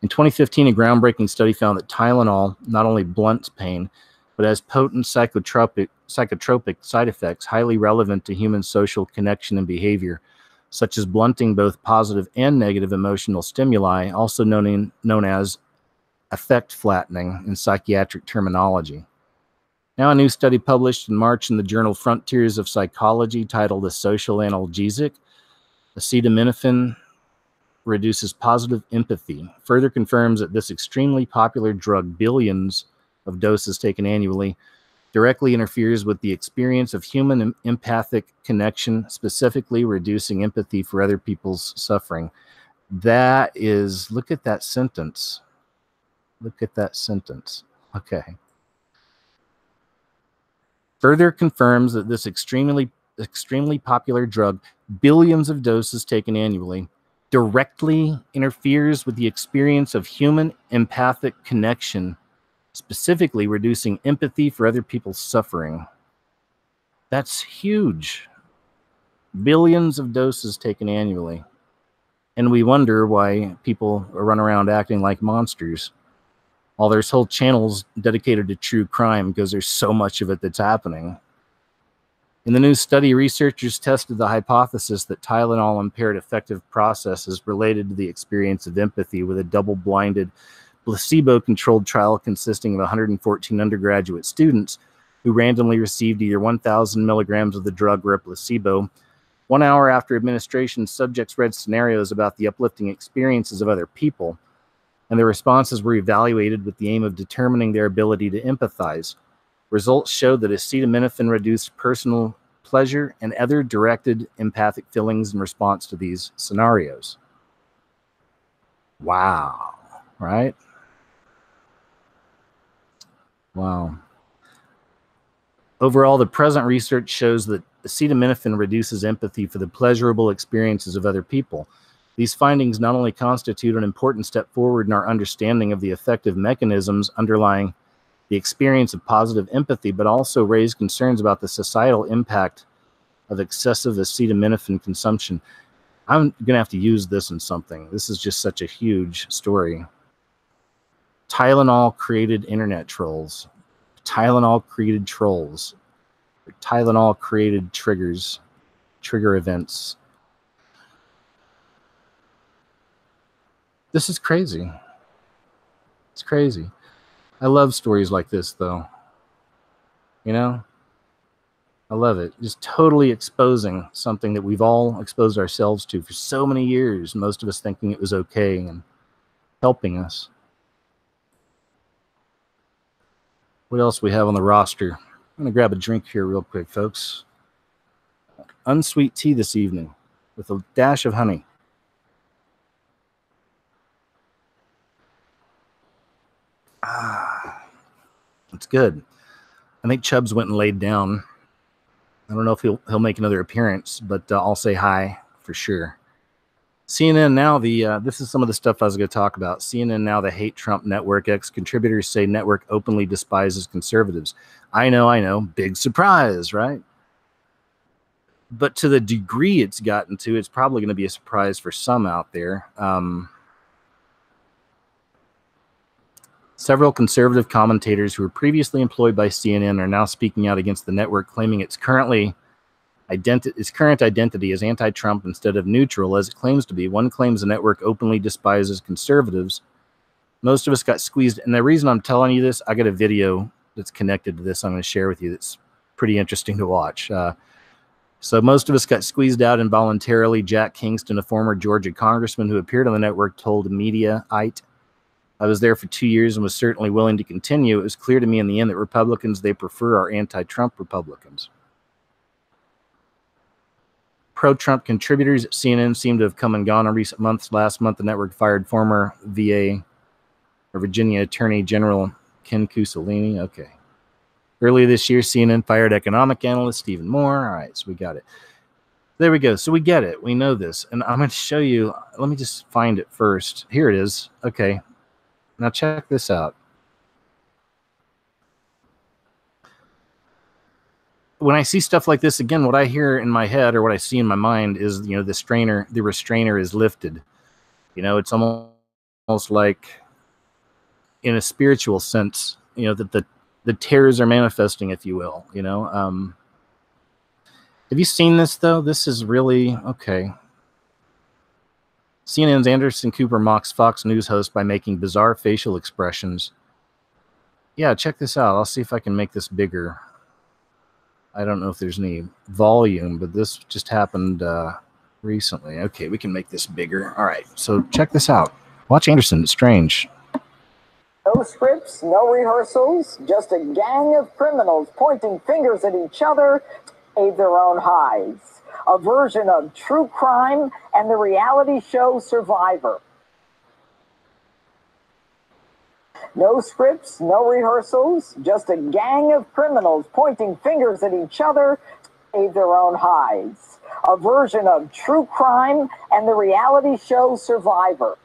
In 2015, a groundbreaking study found that Tylenol not only blunts pain, but has potent psychotropic side effects highly relevant to human social connection and behavior, such as blunting both positive and negative emotional stimuli, also known as affect flattening in psychiatric terminology. Now, a new study published in March in the journal Frontiers of Psychology titled A Social Analgesic, Acetaminophen reduces positive empathy, further confirms that this extremely popular drug, billions of doses taken annually, directly interferes with the experience of human empathic connection, specifically reducing empathy for other people's suffering. That is, look at that sentence. Look at that sentence. Okay. Further confirms that this extremely popular drug, billions of doses taken annually, directly interferes with the experience of human empathic connection, specifically reducing empathy for other people's suffering. That's huge. Billions of doses taken annually. And we wonder why people run around acting like monsters. Well, there's whole channels dedicated to true crime because there's so much of it that's happening. In the new study, researchers tested the hypothesis that Tylenol impaired affective processes related to the experience of empathy with a double-blinded, placebo-controlled trial consisting of 114 undergraduate students who randomly received either 1,000 milligrams of the drug or a placebo. 1 hour after administration, subjects read scenarios about the uplifting experiences of other people, and their responses were evaluated with the aim of determining their ability to empathize. Results showed that acetaminophen reduced personal pleasure and other directed empathic feelings in response to these scenarios. Wow, right? Wow. Overall, the present research shows that acetaminophen reduces empathy for the pleasurable experiences of other people. These findings not only constitute an important step forward in our understanding of the effective mechanisms underlying the experience of positive empathy, but also raise concerns about the societal impact of excessive acetaminophen consumption. I'm going to have to use this in something. This is just such a huge story. Tylenol created internet trolls. Tylenol created trolls. Tylenol created triggers, trigger events. This is crazy. It's crazy. I love stories like this, though. You know? I love it. Just totally exposing something that we've all exposed ourselves to for so many years, most of us thinking it was okay and helping us. What else we have on the roster? I'm going to grab a drink here real quick, folks. Unsweet tea this evening with a dash of honey. It's good. I think Chubbs went and laid down. I don't know if he'll make another appearance, but I'll say hi for sure. CNN now, this is some of the stuff I was going to talk about. CNN now, the hate Trump network. Ex-contributors say network openly despises conservatives. I know. Big surprise, right? But to the degree it's gotten to, it's probably going to be a surprise for some out there. Several conservative commentators who were previously employed by CNN are now speaking out against the network, claiming its current identity as anti-Trump instead of neutral, as it claims to be. One claims the network openly despises conservatives, Most of us got squeezed. And the reason I'm telling you this, I got a video that's connected to this I'm going to share with you that's pretty interesting to watch. So most of us got squeezed out involuntarily. Jack Kingston, a former Georgia congressman who appeared on the network, told Mediaite, I was there for 2 years and was certainly willing to continue. It was clear to me in the end that Republicans they prefer are anti-Trump Republicans. Pro-Trump contributors at CNN seem to have come and gone in recent months. Last month, the network fired former VA or Virginia Attorney General Ken Cucciolini. Okay. Earlier this year, CNN fired economic analyst Stephen Moore. All right, so we got it. There we go. So we get it. We know this. And I'm going to show you. Let me just find it first. Here it is. Okay. Now check this out. When I see stuff like this, again, what I hear in my head or what I see in my mind is, the restrainer is lifted. It's almost like in a spiritual sense, that the terrors are manifesting, if you will, Have you seen this, though? This is really, okay. CNN's Anderson Cooper mocks Fox News host by making bizarre facial expressions. Yeah, check this out. I'll see if I can make this bigger. I don't know if there's any volume, but this just happened recently. Okay, we can make this bigger. All right, so check this out. Watch Anderson. It's strange. No scripts, no rehearsals, just a gang of criminals pointing fingers at each other, save their own hides. A version of true crime and the reality show Survivor. No scripts, no rehearsals, just a gang of criminals pointing fingers at each other, save their own hides. A version of true crime and the reality show Survivor.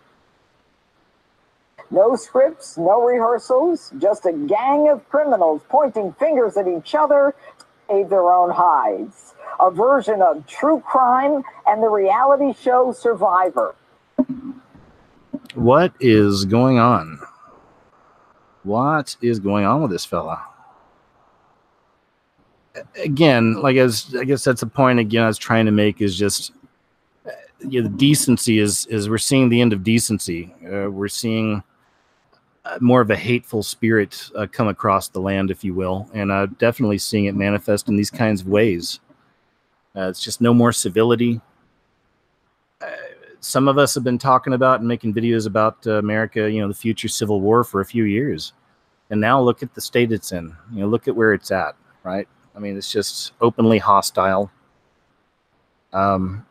No scripts, no rehearsals, just a gang of criminals pointing fingers at each other, save their own hides. A version of true crime and the reality show Survivor. What is going on? What is going on with this fella? Again, I guess that's the point again I was trying to make is just the decency is we're seeing the end of decency. We're seeing more of a hateful spirit come across the land, if you will, and definitely seeing it manifest in these kinds of ways. It's just no more civility. Some of us have been talking about and making videos about America, the future civil war for a few years. And now look at the state it's in. Look at where it's at, right? I mean, it's just openly hostile,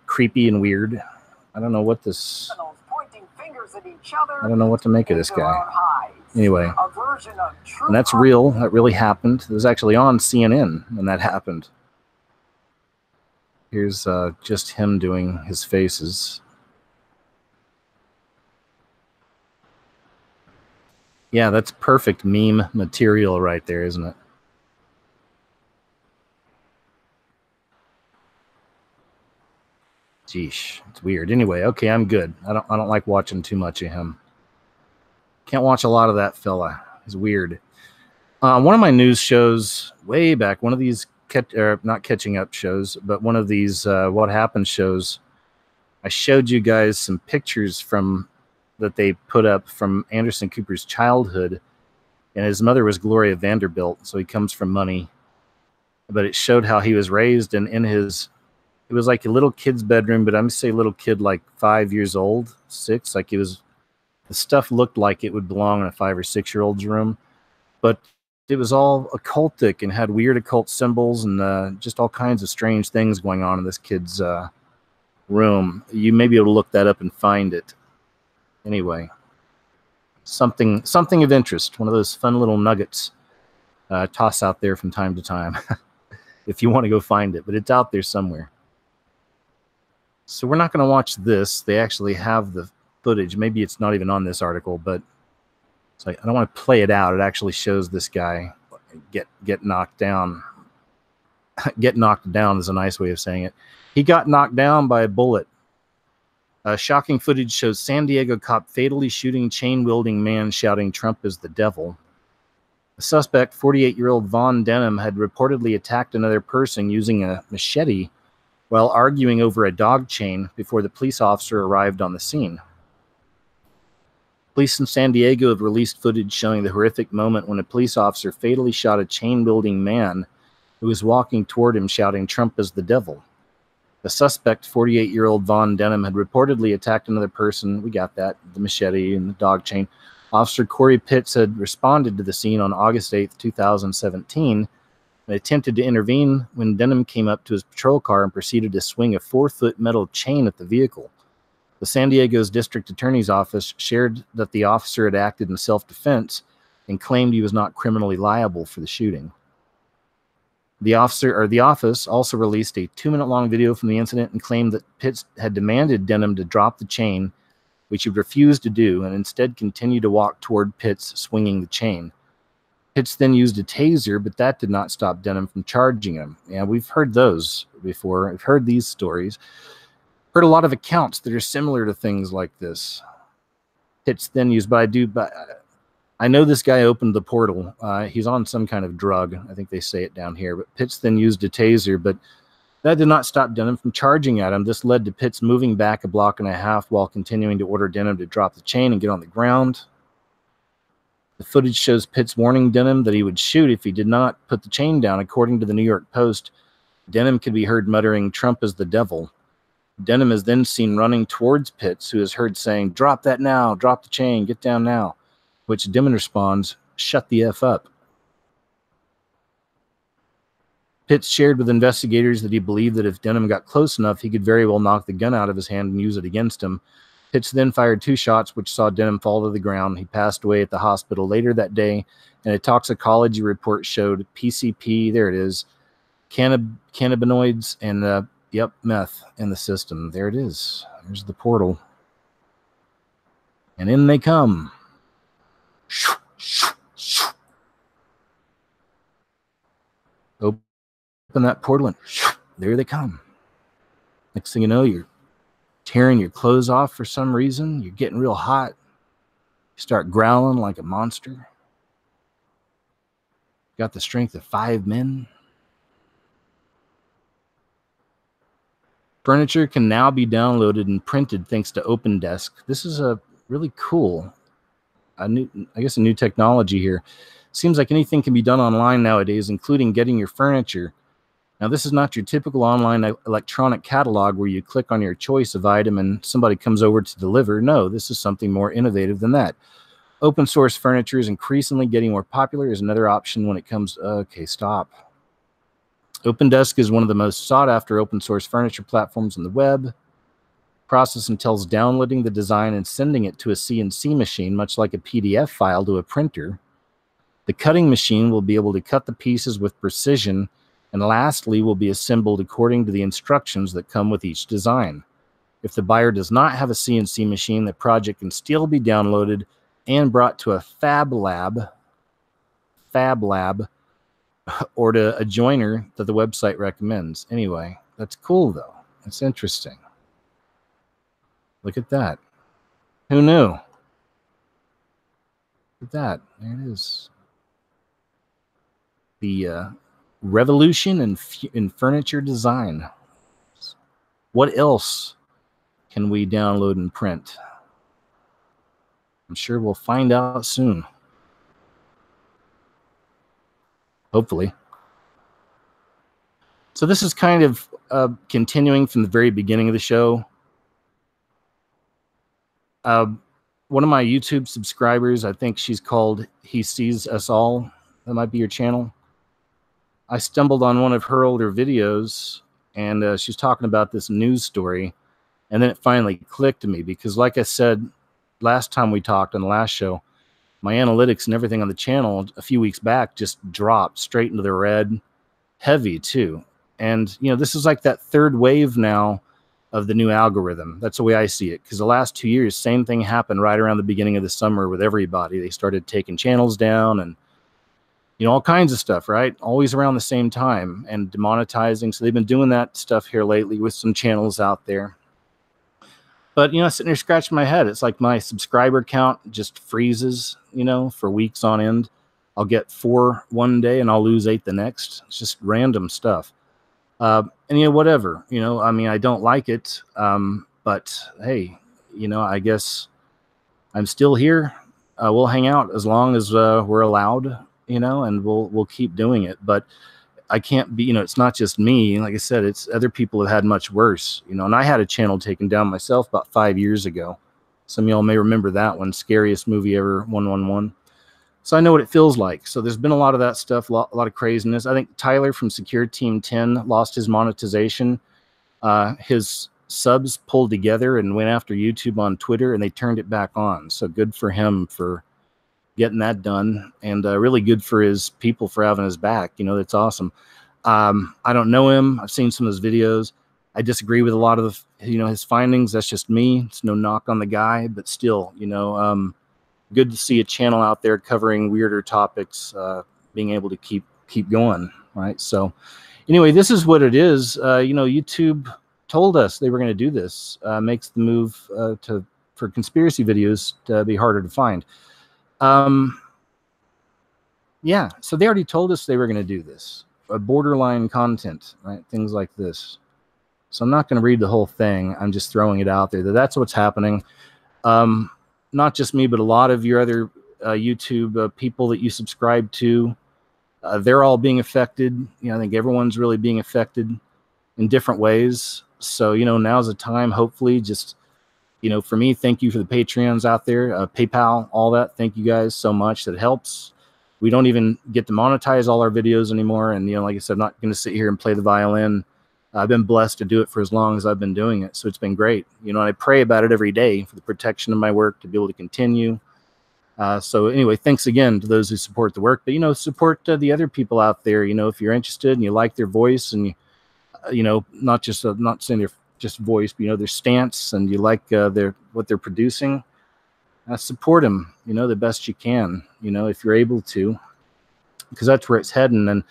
creepy and weird. I don't know what this... I don't know what to make of this guy. Anyway, and that's real. That really happened. It was actually on CNN when that happened. Here's just him doing his faces. Yeah, that's perfect meme material right there, isn't it? Geesh, it's weird. Anyway, okay, I'm good. I don't like watching too much of him. Can't watch a lot of that fella. He's weird. One of my news shows way back, one of these not catching up shows, but one of these What Happened shows, I showed you guys some pictures that they put up from Anderson Cooper's childhood, and his mother was Gloria Vanderbilt, so he comes from money. But it showed how he was raised, and it was like a little kid's bedroom, but I'm going to say little kid like 5 years old, 6. Like the stuff looked like it would belong in a 5 or 6 year old's room, but it was all occultic and had weird occult symbols and just all kinds of strange things going on in this kid's room. You may be able to look that up and find it. Anyway, something of interest. One of those fun little nuggets toss out there from time to time if you want to go find it, but it's out there somewhere. So we're not going to watch this. They actually have the footage. Maybe it's not even on this article, but it's like, I don't want to play it out. It actually shows this guy get knocked down. Get knocked down is a nice way of saying it. He got knocked down by a bullet. Shocking footage shows San Diego cop fatally shooting chain-wielding man shouting Trump is the devil. The suspect, 48-year-old Vaughn Denham, had reportedly attacked another person using a machete while arguing over a dog chain before the police officer arrived on the scene. Police in San Diego have released footage showing the horrific moment when a police officer fatally shot a chain-wielding man who was walking toward him shouting, "Trump is the devil." The suspect, 48-year-old Von Denham, had reportedly attacked another person. We got that, the machete and the dog chain. Officer Corey Pitts had responded to the scene on August 8th, 2017, and attempted to intervene when Denham came up to his patrol car and proceeded to swing a 4-foot metal chain at the vehicle. The San Diego's district attorney's office shared that the officer had acted in self-defense and claimed he was not criminally liable for the shooting. The office also released a 2-minute-long video from the incident and claimed that Pitts had demanded Denham to drop the chain, which he refused to do, and instead continued to walk toward Pitts, swinging the chain. Pitts then used a taser, but that did not stop Denham from charging him. Yeah, we've heard those before. I've heard these stories. Heard a lot of accounts that are similar to things like this. Pitts then used, but I know this guy opened the portal. He's on some kind of drug. I think they say it down here. But Pitts then used a taser, but that did not stop Denham from charging at him. This led to Pitts moving back a block and a half while continuing to order Denham to drop the chain and get on the ground. The footage shows Pitts warning Denham that he would shoot if he did not put the chain down. According to the New York Post, Denham could be heard muttering, "Trump is the devil." Denham is then seen running towards Pitts, who is heard saying, "Drop that now, drop the chain, get down now," which Denham responds, "Shut the F up." Pitts shared with investigators that he believed that if Denham got close enough, he could very well knock the gun out of his hand and use it against him. Pitts then fired 2 shots, which saw Denham fall to the ground. He passed away at the hospital later that day, and a toxicology report showed PCP, there it is, cannabinoids, and meth in the system. There it is. There's the portal. And in they come. Open that portal and there they come. Next thing you know, you're tearing your clothes off for some reason. You're getting real hot. You start growling like a monster. Got the strength of 5 men. Furniture can now be downloaded and printed thanks to OpenDesk. This is a really cool, a new technology here. Seems like anything can be done online nowadays, including getting your furniture. Now, this is not your typical online electronic catalog where you click on your choice of item and somebody comes over to deliver. No, this is something more innovative than that. Open source furniture is increasingly getting more popular as another option when it comes. Okay, stop. OpenDesk is one of the most sought-after open-source furniture platforms on the web. Process entails downloading the design and sending it to a CNC machine, much like a PDF file to a printer. The cutting machine will be able to cut the pieces with precision, and lastly will be assembled according to the instructions that come with each design. If the buyer does not have a CNC machine, the project can still be downloaded and brought to a fab lab, or to a joiner that the website recommends. Anyway, that's cool though. It's interesting. Look at that. Who knew? Look at that. There it is. The revolution in furniture design. What else can we download and print? I'm sure we'll find out soon. Hopefully. So this is kind of continuing from the very beginning of the show. One of my YouTube subscribers, I think she's called He Sees Us All. That might be your channel. I stumbled on one of her older videos, and she's talking about this news story. And then it finally clicked to me because, like I said last time we talked on the last show, my analytics and everything on the channel a few weeks back just dropped straight into the red, heavy too. And, you know, this is like that third wave now of the new algorithm. That's the way I see it. Because the last 2 years, same thing happened right around the beginning of the summer with everybody. They started taking channels down and, you know, all kinds of stuff, right? Always around the same time and demonetizing. So they've been doing that stuff here lately with some channels out there. But, you know, sitting here scratching my head. It's like my subscriber count just freezes, you know, for weeks on end. I'll get 4 one day and I'll lose 8 the next. It's just random stuff. And, you know, whatever, you know, I mean, I don't like it. But, hey, you know, I guess I'm still here. We'll hang out as long as we're allowed, you know, and we'll keep doing it. But I can't be, you know, it's not just me. Like I said, it's other people have had much worse, you know, and I had a channel taken down myself about 5 years ago. Some of y'all may remember that one, scariest movie ever, 111. So I know what it feels like. So there's been a lot of that stuff, a lot of craziness. I think Tyler from Secure Team 10 lost his monetization. His subs pulled together and went after YouTube on Twitter, and they turned it back on. So good for him for getting that done, and really good for his people for having his back. You know, that's awesome. I don't know him. I've seen some of his videos. I disagree with a lot of the, you know, his findings. That's just me. It's no knock on the guy, but still, you know, good to see a channel out there covering weirder topics, being able to keep going, right? So anyway, this is what it is. You know, YouTube told us they were going to do this. Makes the move for conspiracy videos to be harder to find. Yeah, so they already told us they were going to do this. Borderline content, right? Things like this. So I'm not going to read the whole thing. I'm just throwing it out there. That's what's happening. Not just me, but a lot of your other YouTube people that you subscribe to, they're all being affected. You know, I think everyone's really being affected in different ways. So, you know, now's the time, hopefully, just, you know, for me, thank you for the Patreons out there, PayPal, all that. Thank you guys so much. That helps. We don't even get to monetize all our videos anymore. And, you know, like I said, I'm not going to sit here and play the violin. I've been blessed to do it for as long as I've been doing it. So it's been great. You know, and I pray about it every day for the protection of my work to be able to continue. So anyway, thanks again to those who support the work. But, you know, support the other people out there. You know, if you're interested and you like their voice and, you know, not just not saying they're just voice, but, you know, their stance and you like what they're producing, support them, you know, the best you can, you know, if you're able to, because that's where it's heading. And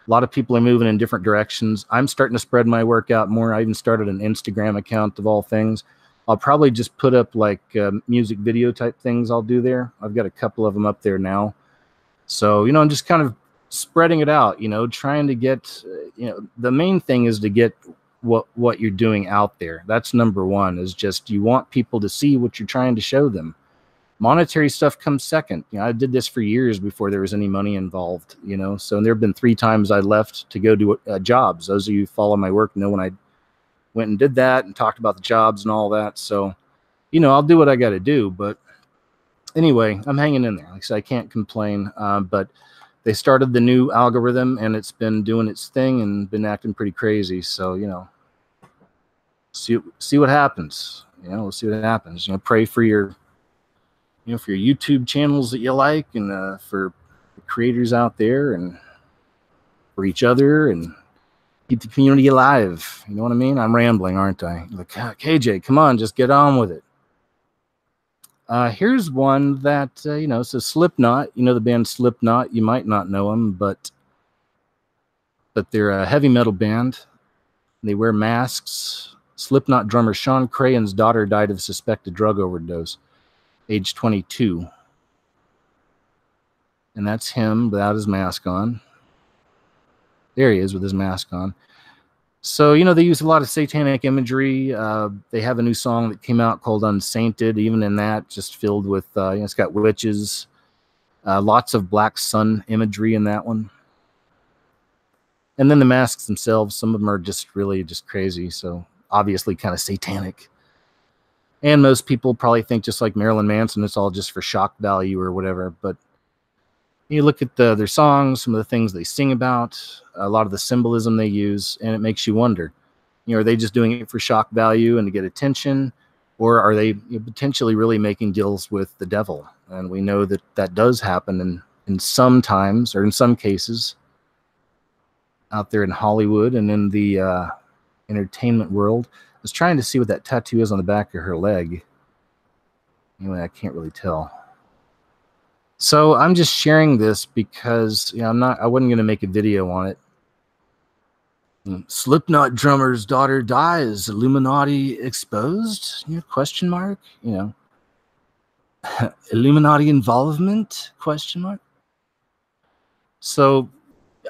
a lot of people are moving in different directions. I'm starting to spread my work out more. I even started an Instagram account of all things. I'll probably just put up like music video type things I'll do there. I've got a couple of them up there now. So, you know, I'm just kind of spreading it out, you know, trying to get, you know, the main thing is to get what you're doing out there. That's number one, is just you want people to see what you're trying to show them. Monetary stuff comes second. You know, I did this for years before there was any money involved, you know. So there have been 3 times I left to go do jobs. Those of you who follow my work know when I went and did that and talked about the jobs and all that. So, you know, I'll do what I got to do. But anyway, I'm hanging in there. Like I said, I can't complain. But they started the new algorithm and it's been doing its thing and been acting pretty crazy. So, you know, see what happens. You know, we'll see what happens. You know, pray for your, you know, for your YouTube channels that you like, and for the creators out there, and for each other, and keep the community alive. You know what I mean? I'm rambling, aren't I? Like, KJ, come on, just get on with it. Here's one that, you know, so Slipknot, you know the band Slipknot. You might not know them, but they're a heavy metal band. They wear masks. Slipknot drummer Sean Crahan's daughter died of suspected drug overdose, age 22. And that's him without his mask on. There he is with his mask on. So, you know, they use a lot of satanic imagery. They have a new song that came out called Unsainted. Even in that, just filled with, you know, it's got witches. Lots of black sun imagery in that one. And then the masks themselves, some of them are just really just crazy. So obviously kind of satanic. And most people probably think just like Marilyn Manson, it's all just for shock value or whatever. But you look at their songs, some of the things they sing about, a lot of the symbolism they use, and it makes you wonder, you know, are they just doing it for shock value and to get attention, or are they, you know, potentially really making deals with the devil? And we know that that does happen in some times, or in some cases, out there in Hollywood and in the entertainment world. I was trying to see what that tattoo is on the back of her leg. Anyway, I can't really tell. So I'm just sharing this because, you know, I wasn't going to make a video on it. Slipknot drummer's daughter dies. Illuminati exposed? You know, question mark? You know, Illuminati involvement? Question mark. So,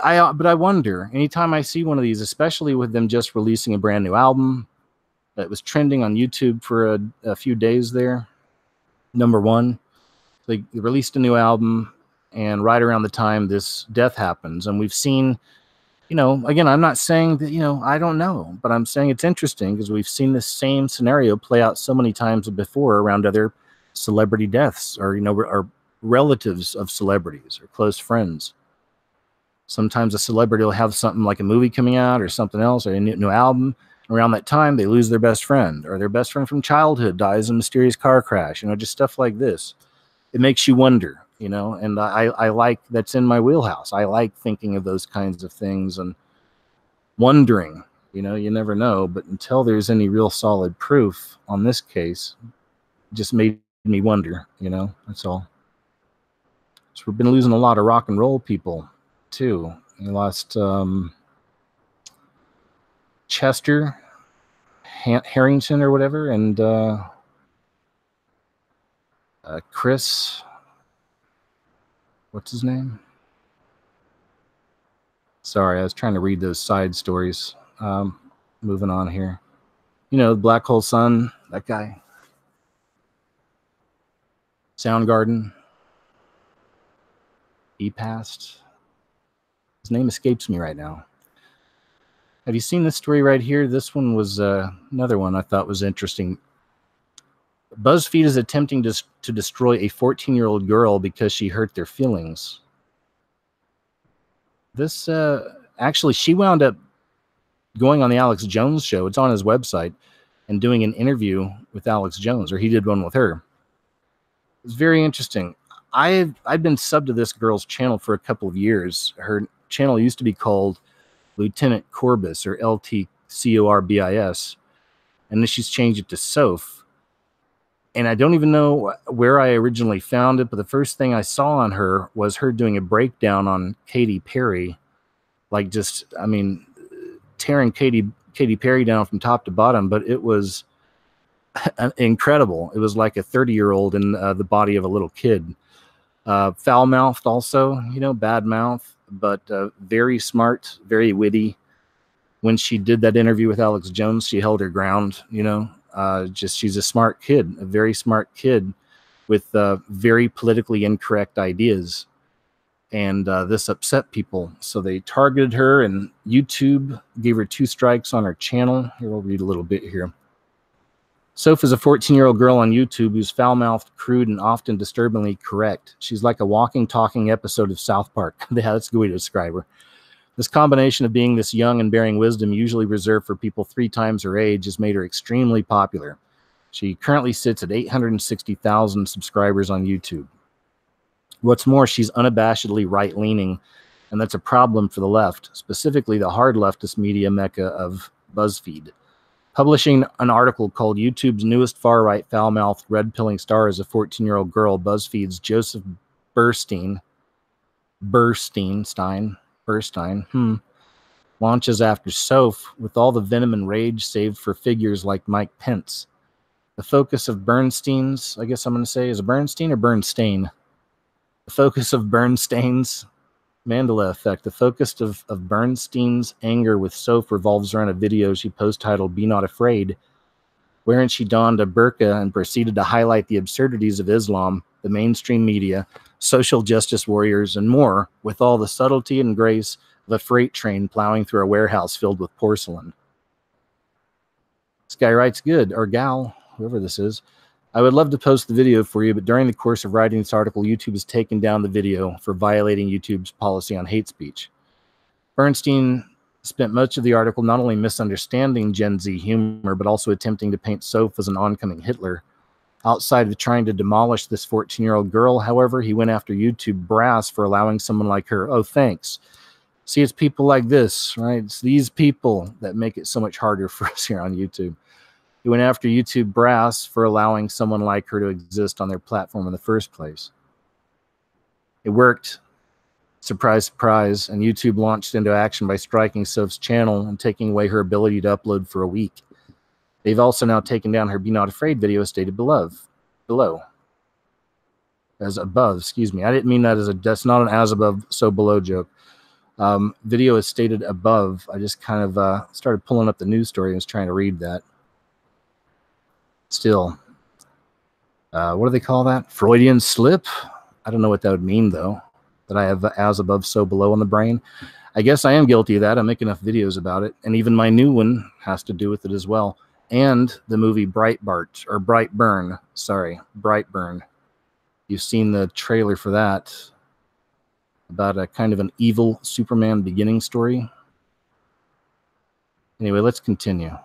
but I wonder, anytime I see one of these, especially with them just releasing a brand new album that was trending on YouTube for a few days there, #1. They released a new album, and right around the time this death happens, and we've seen, you know, again, I'm not saying that, you know, I don't know, but I'm saying it's interesting because we've seen this same scenario play out so many times before around other celebrity deaths, or, you know, or relatives of celebrities or close friends. Sometimes a celebrity will have something like a movie coming out or something else, or a new album. Around that time, they lose their best friend, or their best friend from childhood dies in a mysterious car crash, you know, just stuff like this. It makes you wonder, you know, and I like, that's in my wheelhouse. I like thinking of those kinds of things and wondering, you know, you never know, but until there's any real solid proof on this case, it just made me wonder, you know, that's all. So we've been losing a lot of rock and roll people too. We lost Chester Harrington or whatever, and Chris, what's his name? Sorry, I was trying to read those side stories. Moving on here. You know, Black Hole Sun, that guy. Soundgarden. He passed. His name escapes me right now. Have you seen this story right here? This one was another one I thought was interesting. BuzzFeed is attempting to destroy a 14-year-old girl because she hurt their feelings. This, actually, she wound up going on the Alex Jones show. It's on his website, and doing an interview with Alex Jones, or he did one with her. It's very interesting. I've been subbed to this girl's channel for a couple of years. Her channel used to be called Lieutenant Corbis, or LTCORBIS, and then she's changed it to Soph. And I don't even know where I originally found it, but the first thing I saw on her was her doing a breakdown on Katy Perry, like just, I mean, tearing Katy Perry down from top to bottom, but it was incredible. It was like a 30-year-old in the body of a little kid. Foul-mouthed also, you know, bad mouth, but very smart, very witty. When she did that interview with Alex Jones, she held her ground, you know. She's a smart kid, a very smart kid with very politically incorrect ideas. And this upset people. So they targeted her, and YouTube gave her 2 strikes on her channel. Here, we'll read a little bit here. Soph is a 14-year-old girl on YouTube who's foul-mouthed, crude, and often disturbingly correct. She's like a walking, talking episode of South Park. Yeah, that's a good way to describe her. This combination of being this young and bearing wisdom, usually reserved for people 3 times her age, has made her extremely popular. She currently sits at 860,000 subscribers on YouTube. What's more, she's unabashedly right-leaning, and that's a problem for the left, specifically the hard leftist media mecca of BuzzFeed. Publishing an article called "YouTube's Newest Far-Right Foul-Mouthed Red-Pilling Star is a 14-Year-Old Girl," BuzzFeed's Joseph Burstein launches after Soph, with all the venom and rage saved for figures like Mike Pence. The focus of Bernstein's, I guess I'm going to say, is it Bernstein or Bernstein? The focus of Bernstein's Mandela effect. The focus of Bernstein's anger with Soph revolves around a video she post-titled "Be Not Afraid," wherein she donned a burqa and proceeded to highlight the absurdities of Islam, the mainstream media, social justice warriors, and more, with all the subtlety and grace of a freight train plowing through a warehouse filled with porcelain. This guy writes good, or gal, whoever this is. I would love to post the video for you, but during the course of writing this article, YouTube has taken down the video for violating YouTube's policy on hate speech. Bernstein spent much of the article not only misunderstanding Gen Z humor, but also attempting to paint Soph as an oncoming Hitler. Outside of trying to demolish this 14-year-old girl, however, he went after YouTube brass for allowing someone like her. Oh, thanks. See, it's people like this, right? It's these people that make it so much harder for us here on YouTube. He went after YouTube brass for allowing someone like her to exist on their platform in the first place. It worked. Surprise, surprise. And YouTube launched into action by striking Soph's channel and taking away her ability to upload for a week. They've also now taken down her "Be Not Afraid" video stated below. As above, excuse me. I didn't mean that as that's not an as above, so below joke. Video is stated above. I just kind of started pulling up the news story and was trying to read that. Still, What do they call that? Freudian slip? I don't know what that would mean, though, that I have as above, so below on the brain. I guess I am guilty of that. I make enough videos about it. And even my new one has to do with it as well. And the movie Brightburn. Sorry, Brightburn. You've seen the trailer for that, about a kind of an evil Superman beginning story. Anyway, let's continue.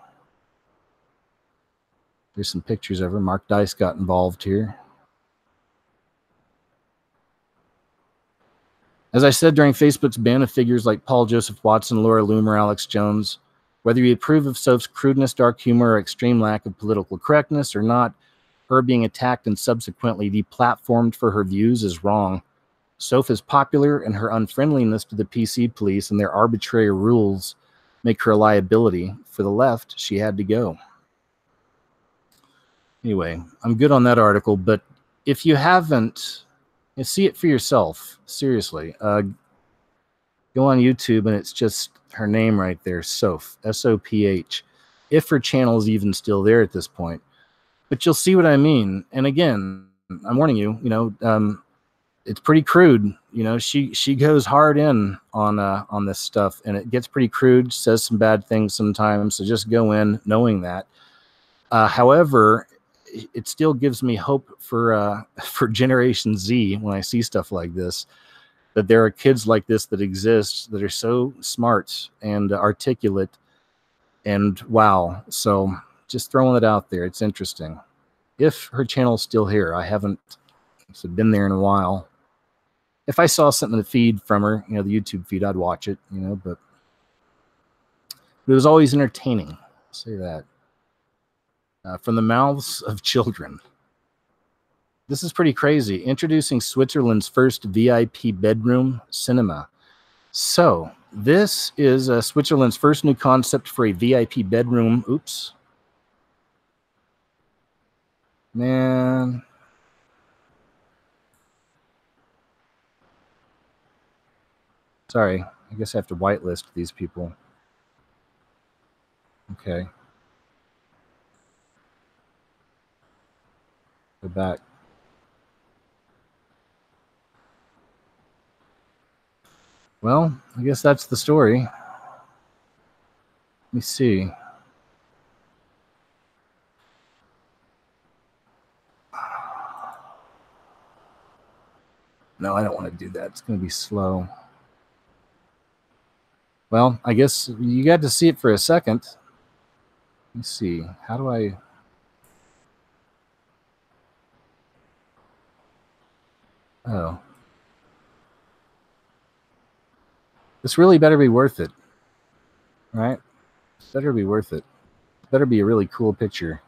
There's some pictures of her. Mark Dice got involved here. As I said during Facebook's ban of figures like Paul Joseph Watson, Laura Loomer, Alex Jones, whether you approve of Soph's crudeness, dark humor, or extreme lack of political correctness or not, her being attacked and subsequently deplatformed for her views is wrong. Soph is popular, and her unfriendliness to the PC police and their arbitrary rules make her a liability. For the left, she had to go. Anyway, I'm good on that article, but if you haven't, you see it for yourself. Seriously. Go on YouTube, and it's just her name right there, Soph, S-O-P-H. If her channel is even still there at this point. But you'll see what I mean. And again, I'm warning you, it's pretty crude. She goes hard in on this stuff, and it gets pretty crude, says some bad things sometimes, so just go in knowing that. However, it still gives me hope for Generation Z when I see stuff like this, that there are kids like this that exist that are so smart and articulate, and wow. So just throwing it out there. It's interesting. If her channel's still here, I haven't been there in a while. If I saw something in the feed from her, the YouTube feed, I'd watch it, but it was always entertaining. I'll say that. From the mouths of children. This is pretty crazy. Introducing Switzerland's first VIP bedroom cinema. So this is Switzerland's first new concept for a VIP bedroom. Oops. Man. Sorry. I guess I have to whitelist these people. Okay. Go back. Well, I guess that's the story. Let me see. No, I don't want to do that. It's going to be slow. Well, I guess you got to see it for a second. Let me see. How do I... Oh. This really better be worth it. Right? Better be worth it. Better be a really cool picture.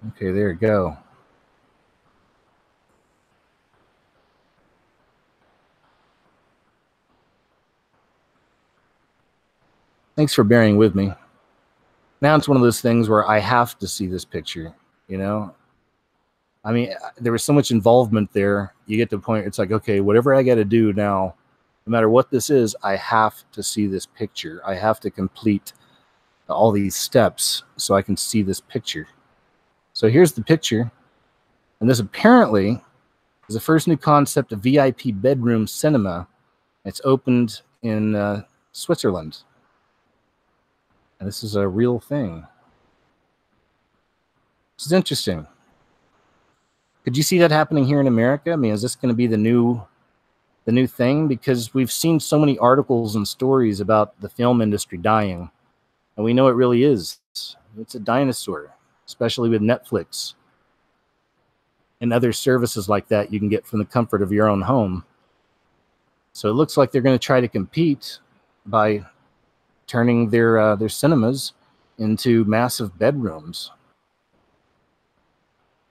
Okay, there you go. Thanks for bearing with me. Now it's one of those things where I have to see this picture, I mean, there was so much involvement there. You get to the point, it's like, okay, whatever I got to do now, no matter what this is, I have to see this picture. I have to complete all these steps so I can see this picture. So here's the picture. And this apparently is the first new concept of VIP bedroom cinema. It's opened in Switzerland. And this is a real thing. This is interesting. Could you see that happening here in America? I mean, is this going to be the new thing? Because we've seen so many articles and stories about the film industry dying. And we know it really is. It's a dinosaur, especially with Netflix and other services like that you can get from the comfort of your own home. So it looks like they're going to try to compete by turning their cinemas into massive bedrooms.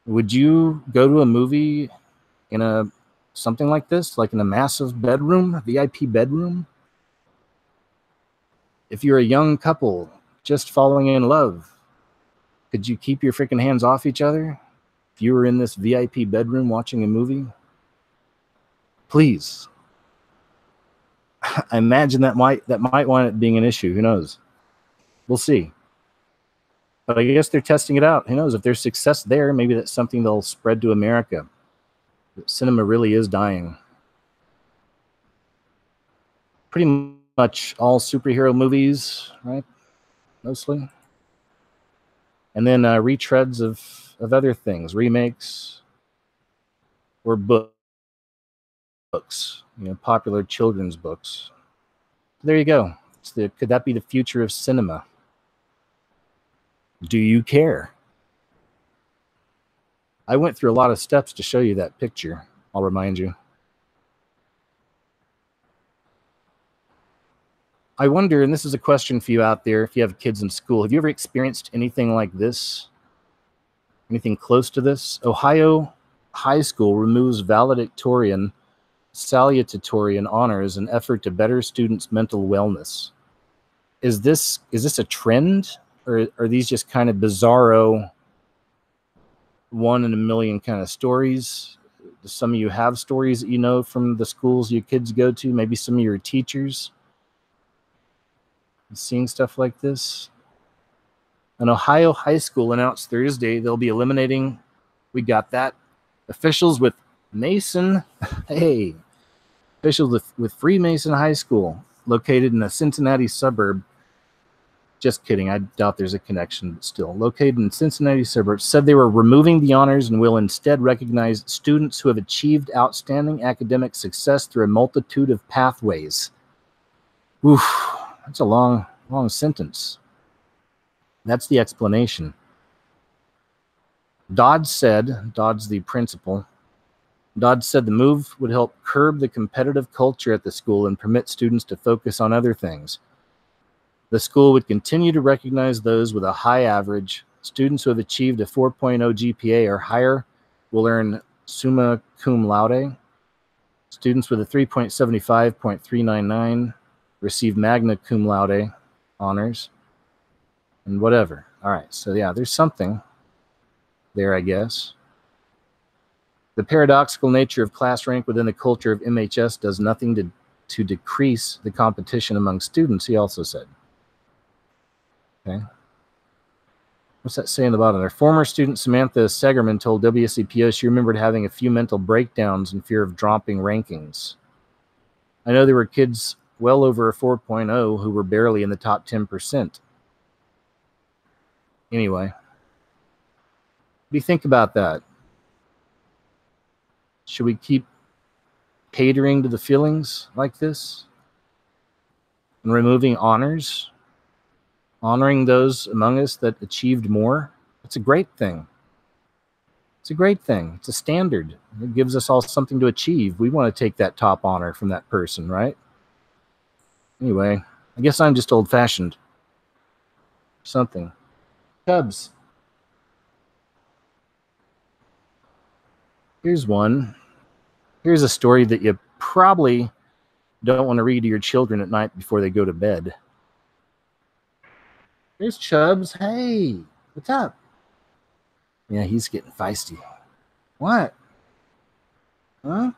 Would you go to a movie in something like this, like in a massive bedroom, VIP bedroom? If you're a young couple just falling in love, could you keep your freaking hands off each other if you were in this VIP bedroom watching a movie? Please. I imagine that might wind up being an issue. Who knows? We'll see. But I guess they're testing it out. Who knows? If there's success there, maybe that's something they'll spread to America. Cinema really is dying. Pretty much all superhero movies, right? Mostly. And then retreads of other things, remakes or books, popular children's books. There you go. Could that be the future of cinema? Do you care? I went through a lot of steps to show you that picture. I'll remind you. I wonder, and this is a question for you out there, if you have kids in school, have you ever experienced anything like this? Anything close to this? Ohio high school removes valedictorian, salutatorian honors in effort to better students' mental wellness. Is this a trend, or are these just kind of bizarro, one in a million kind of stories? Do some of you have stories that you know from the schools your kids go to? Maybe some of your teachers seeing stuff like this? An Ohio high school announced Thursday they'll be eliminating, we got that, officials with Freemason High School, located in a Cincinnati suburb. Just kidding, I doubt there's a connection, but still. Located in Cincinnati suburbs, said they were removing the honors and will instead recognize students who have achieved outstanding academic success through a multitude of pathways. Oof, that's a long sentence. That's the explanation. Dodd's the principal, Dodd said the move would help curb the competitive culture at the school and permit students to focus on other things. The school would continue to recognize those with a high average. Students who have achieved a 4.0 GPA or higher will earn summa cum laude. Students with a 3.75.399 receive magna cum laude honors. And whatever. All right, so yeah, there's something there, I guess. The paradoxical nature of class rank within the culture of MHS does nothing to decrease the competition among students, he also said. Okay. What's that saying about it? Our former student Samantha Segerman told WCPO she remembered having a few mental breakdowns in fear of dropping rankings. I know there were kids well over a 4.0 who were barely in the top 10%. Anyway, what do you think about that? Should we keep catering to the feelings like this and removing honors, honoring those among us that achieved more? It's a great thing. It's a great thing. It's a standard. It gives us all something to achieve. We want to take that top honor from that person, right? Anyway, I guess I'm just old-fashioned. Something. Cubs. Here's one. Here's a story that you probably don't want to read to your children at night before they go to bed. Here's Chubbs. Hey, what's up? Yeah, he's getting feisty. What? Huh?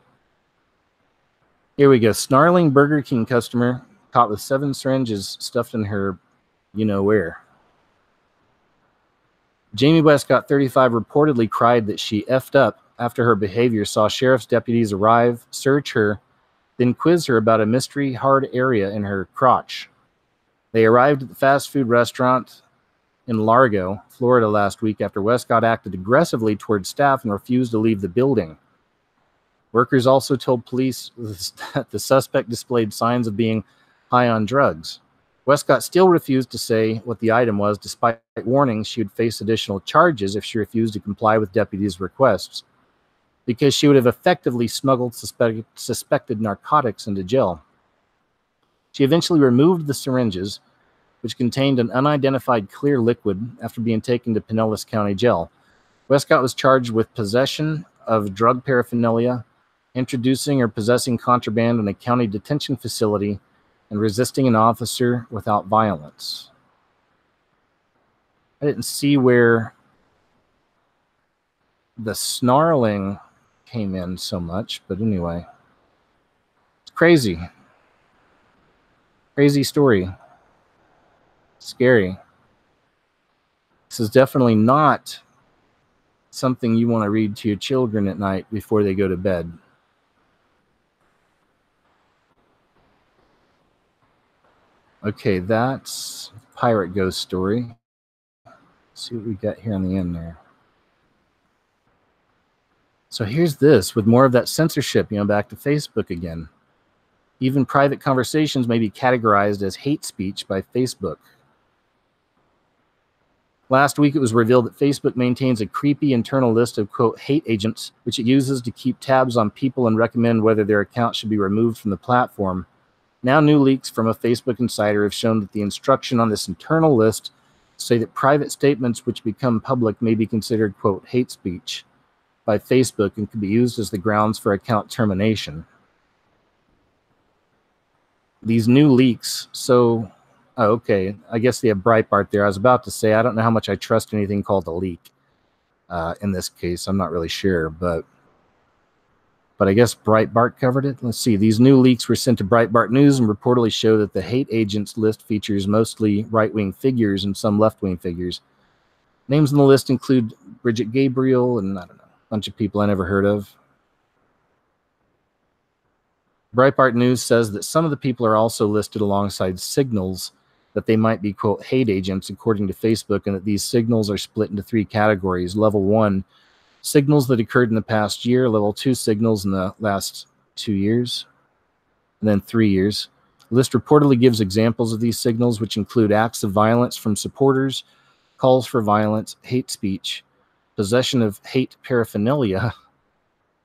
Here we go. Snarling Burger King customer caught with 7 syringes stuffed in her you-know-where. Jamie Westcott, 35, reportedly cried that she effed up after her behavior saw sheriff's deputies arrive, search her, then quiz her about a mystery hard area in her crotch. They arrived at the fast food restaurant in Largo, Florida last week after Westcott acted aggressively towards staff and refused to leave the building. Workers also told police that the suspect displayed signs of being high on drugs. Westcott still refused to say what the item was, despite warnings she would face additional charges if she refused to comply with deputies' requests, because she would have effectively smuggled suspected narcotics into jail. She eventually removed the syringes, which contained an unidentified clear liquid, after being taken to Pinellas County Jail. Westcott was charged with possession of drug paraphernalia, introducing or possessing contraband in a county detention facility, and resisting an officer without violence. I didn't see where the snarling came in so much, but anyway. It's crazy. Crazy story. Scary. This is definitely not something you want to read to your children at night before they go to bed. Okay, that's Pirate Ghost story. Let's see what we got here on the end there. So here's this with more of that censorship, back to Facebook again. Even private conversations may be categorized as hate speech by Facebook. Last week, it was revealed that Facebook maintains a creepy internal list of, quote, hate agents, which it uses to keep tabs on people and recommend whether their account should be removed from the platform. Now, new leaks from a Facebook insider have shown that the instruction on this internal list say that private statements which become public may be considered, quote, hate speech by Facebook and can be used as the grounds for account termination. These new leaks, so... Oh, okay. I guess they have Breitbart there. I was about to say, I don't know how much I trust anything called a leak. In this case, I'm not really sure, but I guess Breitbart covered it. Let's see. These new leaks were sent to Breitbart News and reportedly show that the hate agents list features mostly right-wing figures and some left-wing figures. Names on the list include Bridget Gabriel and, I don't know, a bunch of people I never heard of. Breitbart News says that some of the people are also listed alongside signals that they might be, quote, hate agents, according to Facebook, and that these signals are split into 3 categories. Level 1, signals that occurred in the past year. Level 2, signals in the last 2 years. And then 3 years. The list reportedly gives examples of these signals, which include acts of violence from supporters, calls for violence, hate speech, possession of hate paraphernalia,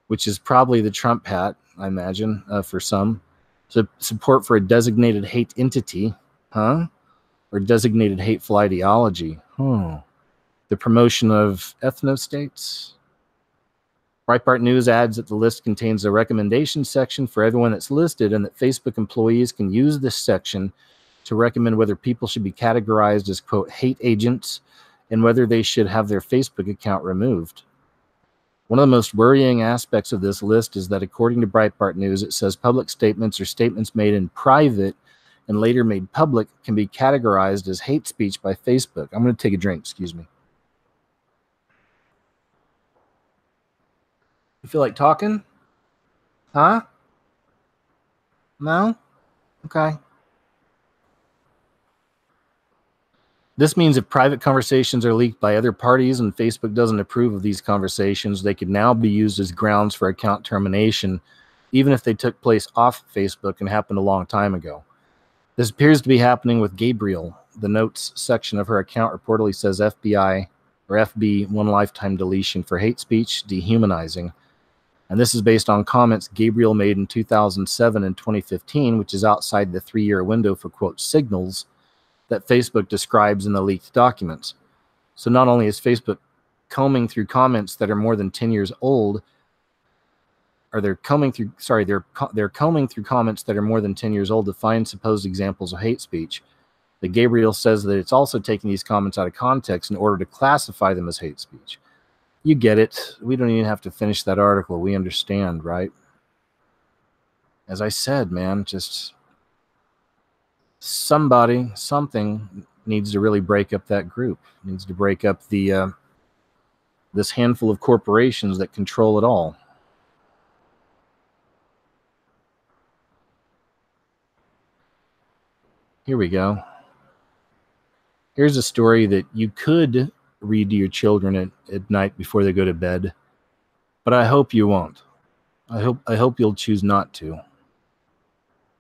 which is probably the Trump hat, I imagine, for some. So support for a designated hate entity, or designated hateful ideology. The promotion of ethnostates. Breitbart News adds that the list contains a recommendation section for everyone that's listed and that Facebook employees can use this section to recommend whether people should be categorized as, quote, hate agents and whether they should have their Facebook account removed. One of the most worrying aspects of this list is that, according to Breitbart News, it says public statements or statements made in private and later made public can be categorized as hate speech by Facebook. I'm going to take a drink, excuse me. You feel like talking? Huh? No? Okay. This means if private conversations are leaked by other parties and Facebook doesn't approve of these conversations, they could now be used as grounds for account termination, even if they took place off Facebook and happened a long time ago. This appears to be happening with Gabriel. The notes section of her account reportedly says FBI or FB, 1 lifetime deletion for hate speech, dehumanizing. And this is based on comments Gabriel made in 2007 and 2015, which is outside the 3-year window for, quote, signals that Facebook describes in the leaked documents. So not only is Facebook combing through comments that are more than 10 years old, or they're combing through comments that are more than 10 years old to find supposed examples of hate speech. But Gabriel says that it's also taking these comments out of context in order to classify them as hate speech. You get it. We don't even have to finish that article. We understand, right? As I said, man, just somebody, something needs to really break up that group. Needs to break up the this handful of corporations that control it all. Here we go. Here's a story that you could read to your children at night before they go to bed, but I hope you won't. I hope you'll choose not to.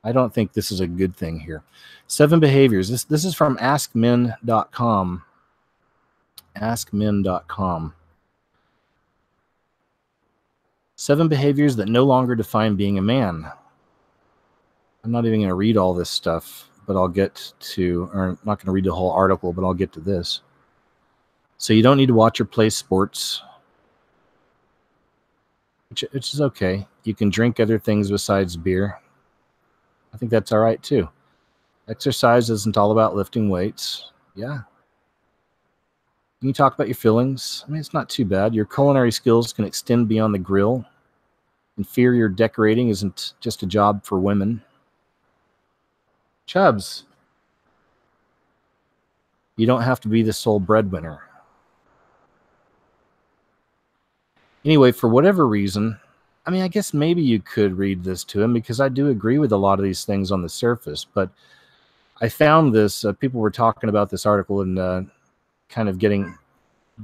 I don't think this is a good thing here. 7 behaviors. This is from askmen.com. Askmen.com. 7 behaviors that no longer define being a man. I'm not even going to read all this stuff, but I'll get to, or I'm not going to read the whole article, but I'll get to this. So you don't need to watch or play sports, which is okay. You can drink other things besides beer. I think that's all right too. Exercise isn't all about lifting weights. Yeah. Can you talk about your feelings? I mean, it's not too bad. Your culinary skills can extend beyond the grill. Inferior decorating isn't just a job for women. Chubs. You don't have to be the sole breadwinner. Anyway, for whatever reason, I mean, I guess maybe you could read this to him, because I do agree with a lot of these things on the surface. But I found this, people were talking about this article and kind of getting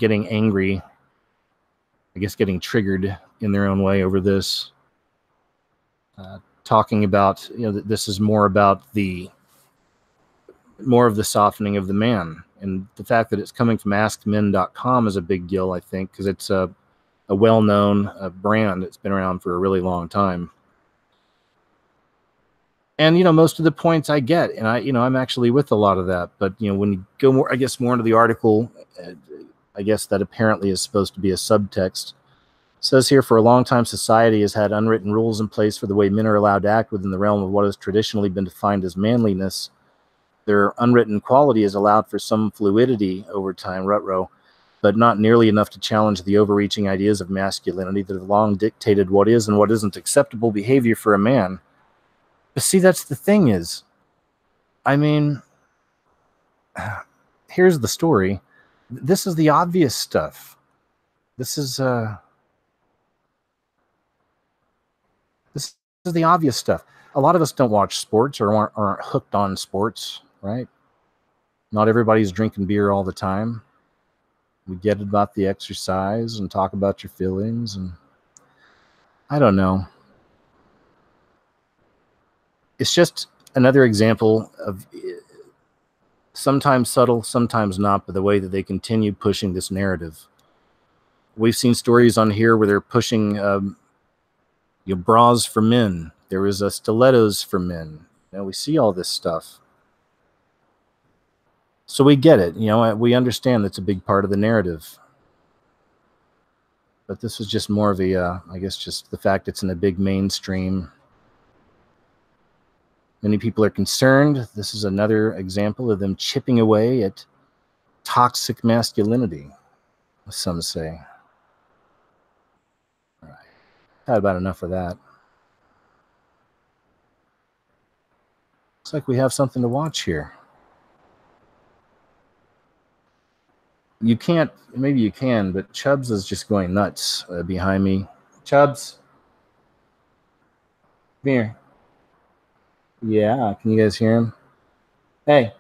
angry, I guess getting triggered in their own way over this, talking about, that this is more about more of the softening of the man. And the fact that it's coming from askmen.com is a big deal, I think, because it's a well-known brand that's been around for a really long time. And, most of the points I get, and I'm actually with a lot of that. But, when you go more, I guess, more into the article, I guess that apparently is supposed to be a subtext. It says here, for a long time, society has had unwritten rules in place for the way men are allowed to act within the realm of what has traditionally been defined as manliness. Their unwritten quality has allowed for some fluidity over time, rut-row, but not nearly enough to challenge the overreaching ideas of masculinity that have long dictated what is and what isn't acceptable behavior for a man. But see, that's the thing is, I mean, here's the story. This is the obvious stuff. This is the obvious stuff. A lot of us don't watch sports or aren't hooked on sports, right? Not everybody's drinking beer all the time. We get about the exercise and talk about your feelings, and I don't know. It's just another example of, sometimes subtle, sometimes not, but the way that they continue pushing this narrative. We've seen stories on here where they're pushing bras for men. There was stilettos for men. We see all this stuff. So we get it. We understand that's a big part of the narrative. But this is just more of a, I guess, just the fact it's in a big mainstream. Many people are concerned. This is another example of them chipping away at toxic masculinity, some say. All right. Had about enough of that. Looks like we have something to watch here. You can't, maybe you can, but Chubbs is just going nuts behind me. Chubbs, come here. Yeah, can you guys hear him? Hey.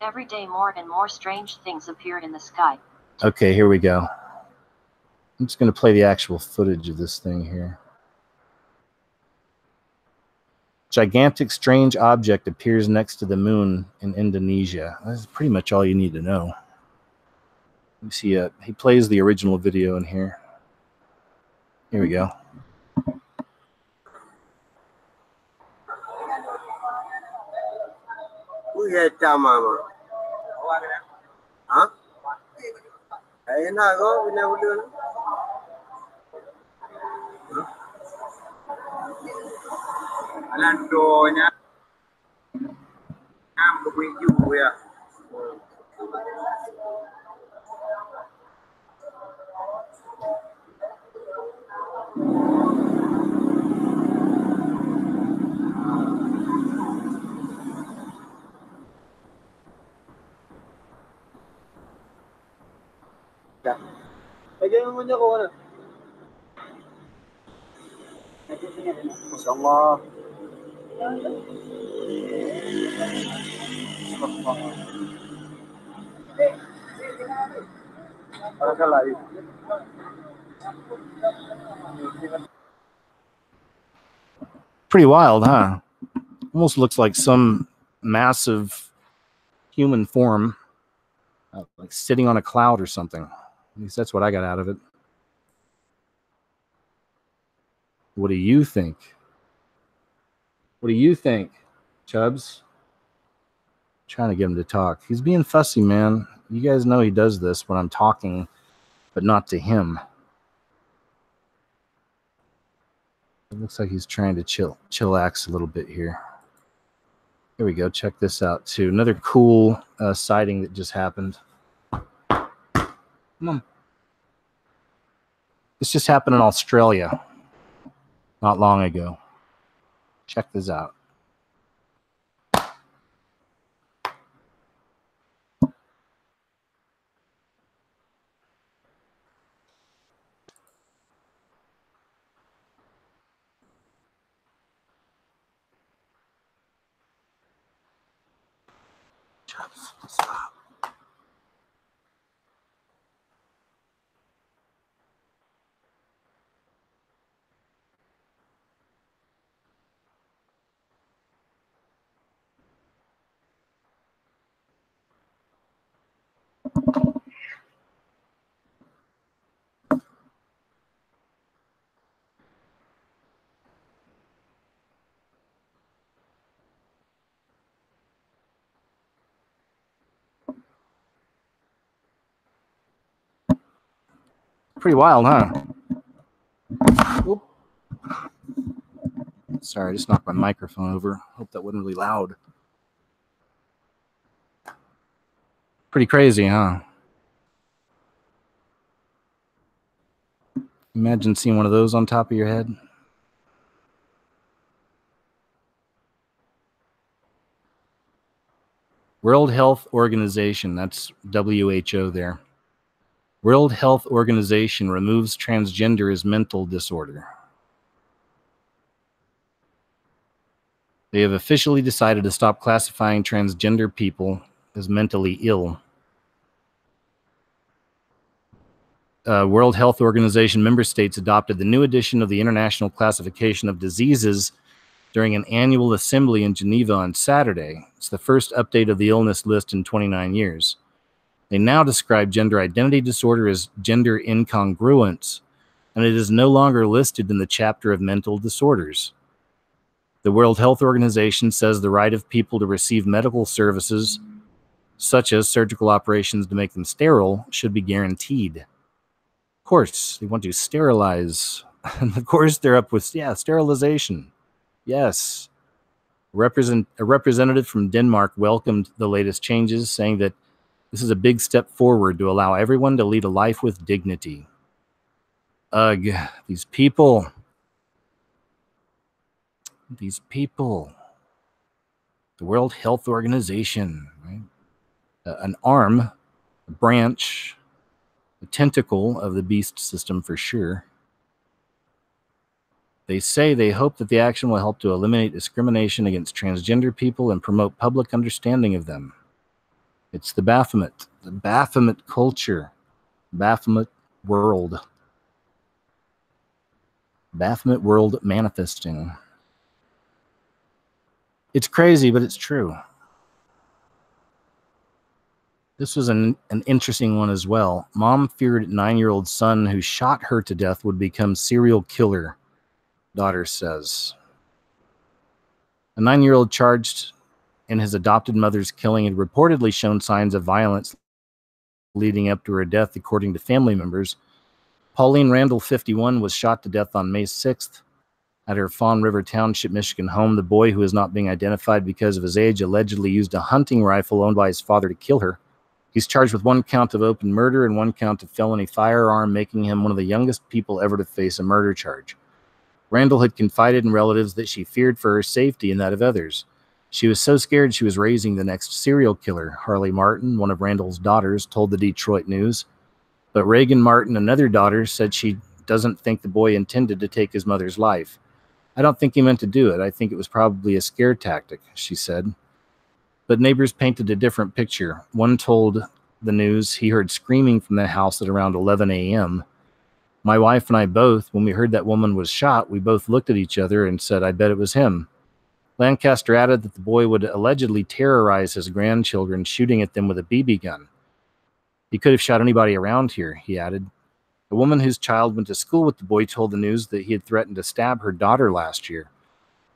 Every day more and more strange things appear in the sky. Okay, here we go. I'm just going to play the actual footage of this thing here. Gigantic strange object appears next to the moon in Indonesia. That's pretty much all you need to know. You see, he plays the original video in here. Here we go. Mama. Huh? Ayun na ako, pinaulo na. Alando niya. Bumiju ya. Lagyan mo niya ko ano. Sama. Para sa live. Pretty wild, huh? Almost looks like some massive human form, like sitting on a cloud or something. At least that's what I got out of it. What do you think? What do you think, Chubbs? Trying to get him to talk. He's being fussy, man. You guys know he does this when I'm talking, but not to him. It looks like he's trying to chillax a little bit here. Here we go. Check this out, too. Another cool sighting that just happened. Come on. This just happened in Australia not long ago. Check this out. Stop. Pretty wild, huh? Oop. Sorry, I just knocked my microphone over. Hope that wasn't really loud. Pretty crazy, huh? Imagine seeing one of those on top of your head. World Health Organization, that's WHO there. World Health Organization removes transgender as mental disorder. They have officially decided to stop classifying transgender people as mentally ill. World Health Organization member states adopted the new edition of the International Classification of Diseases during an annual assembly in Geneva on Saturday. It's the first update of the illness list in 29 years. They now describe gender identity disorder as gender incongruence, and it is no longer listed in the chapter of mental disorders. The World Health Organization says the right of people to receive medical services, such as surgical operations to make them sterile, should be guaranteed. Of course, they want to sterilize. And of course, they're up with, sterilization. Yes. A representative from Denmark welcomed the latest changes, saying that this is a big step forward to allow everyone to lead a life with dignity. Ugh, these people. The World Health Organization, right? An arm, a branch, a tentacle of the beast system for sure. They say they hope that the action will help to eliminate discrimination against transgender people and promote public understanding of them. It's the Baphomet culture, Baphomet world. Baphomet world manifesting. It's crazy, but it's true. This was an interesting one as well. Mom feared 9-year-old son who shot her to death would become serial killer, daughter says. A 9-year-old charged in his adopted mother's killing had reportedly shown signs of violence leading up to her death, according to family members. Pauline Randall, 51, was shot to death on May 6th at her Fawn River Township, Michigan home. The boy, who is not being identified because of his age, allegedly used a hunting rifle owned by his father to kill her. He's charged with 1 count of open murder and 1 count of felony firearm, making him one of the youngest people ever to face a murder charge. Randall had confided in relatives that she feared for her safety and that of others. She was so scared she was raising the next serial killer. Harley Martin, one of Randall's daughters, told the Detroit News. But Reagan Martin, another daughter, said she doesn't think the boy intended to take his mother's life. I don't think he meant to do it. I think it was probably a scare tactic, she said. But neighbors painted a different picture. One told the News he heard screaming from the house at around 11 a.m. My wife and I both, when we heard that woman was shot, we both looked at each other and said, I bet it was him. Lancaster added that the boy would allegedly terrorize his grandchildren, shooting at them with a BB gun. He could have shot anybody around here, he added. A woman whose child went to school with the boy told the News that he had threatened to stab her daughter last year.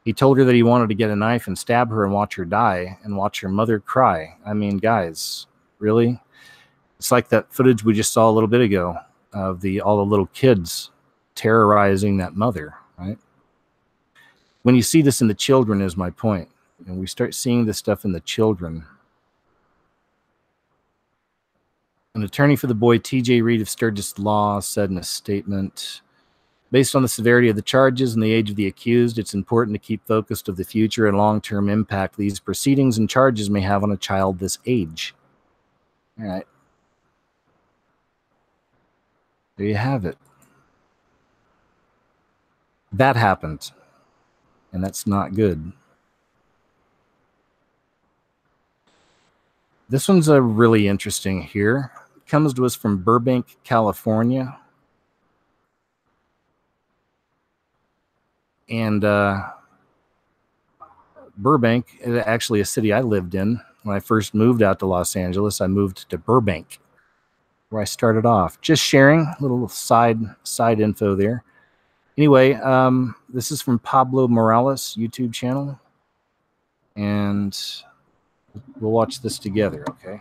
He told her that he wanted to get a knife and stab her and watch her die and watch her mother cry. I mean, guys, really? It's like that footage we just saw a little bit ago of all the little kids terrorizing that mother, right? When you see this in the children is my point. And we start seeing this stuff in the children. An attorney for the boy, T.J. Reed of Sturgis Law, said in a statement, based on the severity of the charges and the age of the accused, it's important to keep focused of the future and long-term impact these proceedings and charges may have on a child this age. All right. There you have it. That happened. And that's not good. This one's a really interesting here. It comes to us from Burbank, California. And Burbank is actually a city I lived in. When I first moved out to Los Angeles, I moved to Burbank, where I started off. Just sharing a little side info there. Anyway, this is from Pablo Morales' YouTube channel. And we'll watch this together, okay?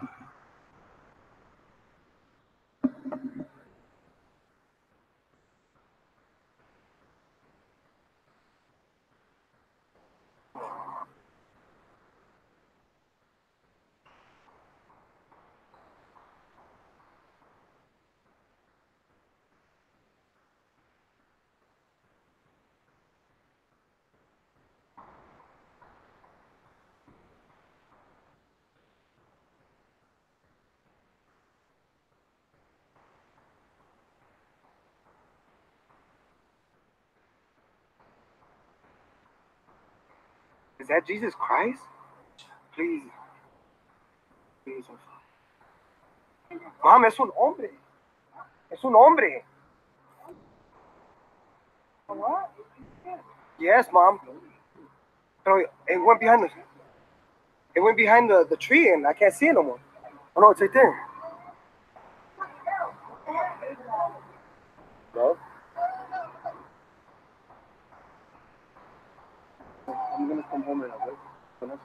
Is that Jesus Christ? Please. Please. Mom, es un hombre. Es un hombre. What? Yes, Mom. Pero it went behind the tree and I can't see it no more. Oh no, it's right there. No? I'm gonna come home and I'll wait. I'm gonna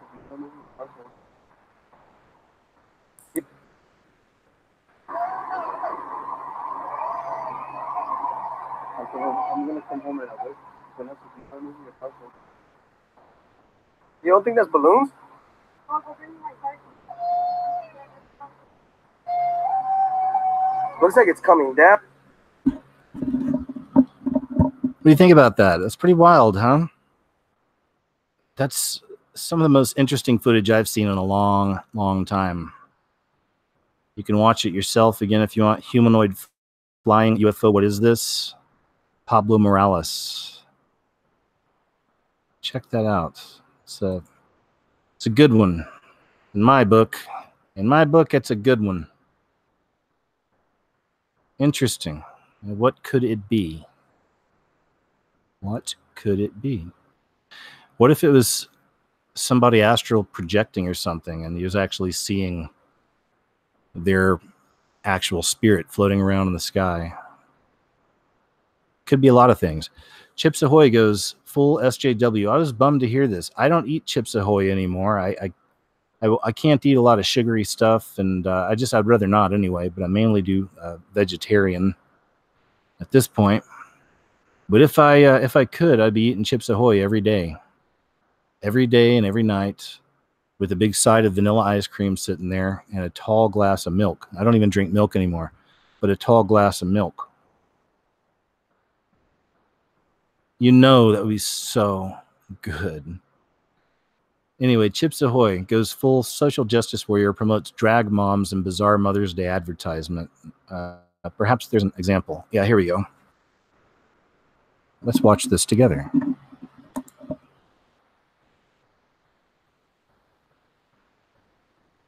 come home and I'll wait. You don't think that's balloons? Looks like it's coming down. What do you think about that? That's pretty wild, huh? That's some of the most interesting footage I've seen in a long, long time. You can watch it yourself again if you want. Humanoid flying UFO. What is this? Pablo Morales. Check that out. It's a good one. In my book, it's a good one. Interesting. What could it be? What could it be? What if it was somebody astral projecting or something and he was actually seeing their actual spirit floating around in the sky? Could be a lot of things. Chips Ahoy goes full SJW. I was bummed to hear this. I don't eat Chips Ahoy anymore. I can't eat a lot of sugary stuff, and I'd rather not anyway, but I mainly do vegetarian at this point. But if I could, I'd be eating Chips Ahoy every day and every night, with a big side of vanilla ice cream sitting there and a tall glass of milk. I don't even drink milk anymore, but a tall glass of milk. You know that would be so good. Anyway, Chips Ahoy goes full social justice warrior, promotes drag moms and bizarre Mother's Day advertisement. Perhaps there's an example. Yeah, here we go. Let's watch this together.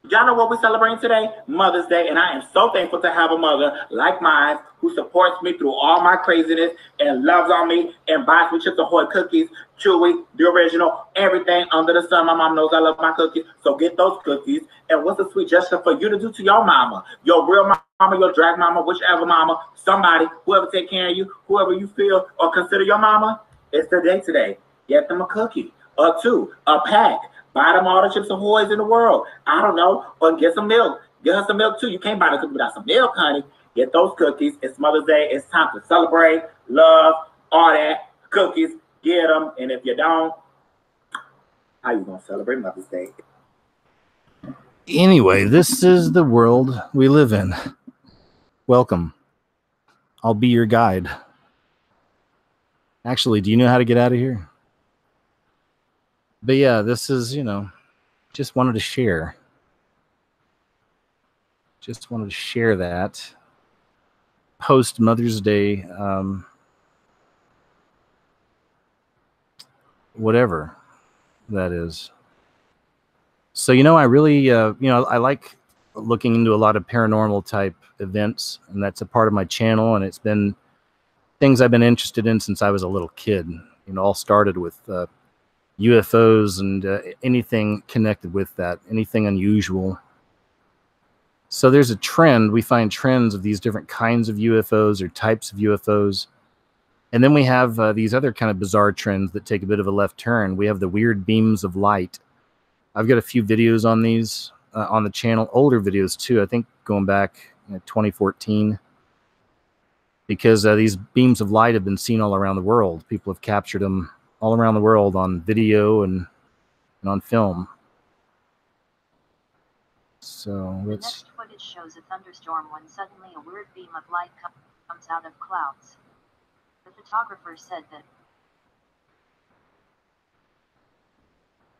Y'all know what we're celebrating today? Mother's Day, and I am so thankful to have a mother like mine who supports me through all my craziness and loves on me and buys me Chips Ahoy cookies, Chewy, the original, everything under the sun. My mom knows I love my cookies, so get those cookies. And what's a sweet gesture for you to do to your mama, your real mama, your drag mama, whichever mama, somebody, whoever take care of you, whoever you feel or consider your mama? It's the day today. Get them a cookie, or two, a pack. Buy them all the Chips Ahoys in the world. I don't know. Or get some milk. Get her some milk too. You can't buy the cookie without some milk, honey. Get those cookies. It's Mother's Day. It's time to celebrate, love, all that. Cookies. Get them. And if you don't, how you gonna celebrate Mother's Day? Anyway, this is the world we live in. Welcome. I'll be your guide. Actually, do you know how to get out of here? But yeah, this is, just wanted to share. Just wanted to share that. Post Mother's Day, whatever that is. So, I really, I like looking into a lot of paranormal type events, and that's a part of my channel, and it's been things I've been interested in since I was a little kid. You know, all started with UFOs and anything connected with that, anything unusual. So there's a trend. We find trends of these different kinds of UFOs or types of UFOs. And then we have these other kind of bizarre trends that take a bit of a left turn. We have the weird beams of light. I've got a few videos on these on the channel, older videos too, I think going back 2014, because these beams of light have been seen all around the world. People have captured them all around the world on video and on film. So the next footage shows a thunderstorm when suddenly a weird beam of light comes out of clouds. The photographer said that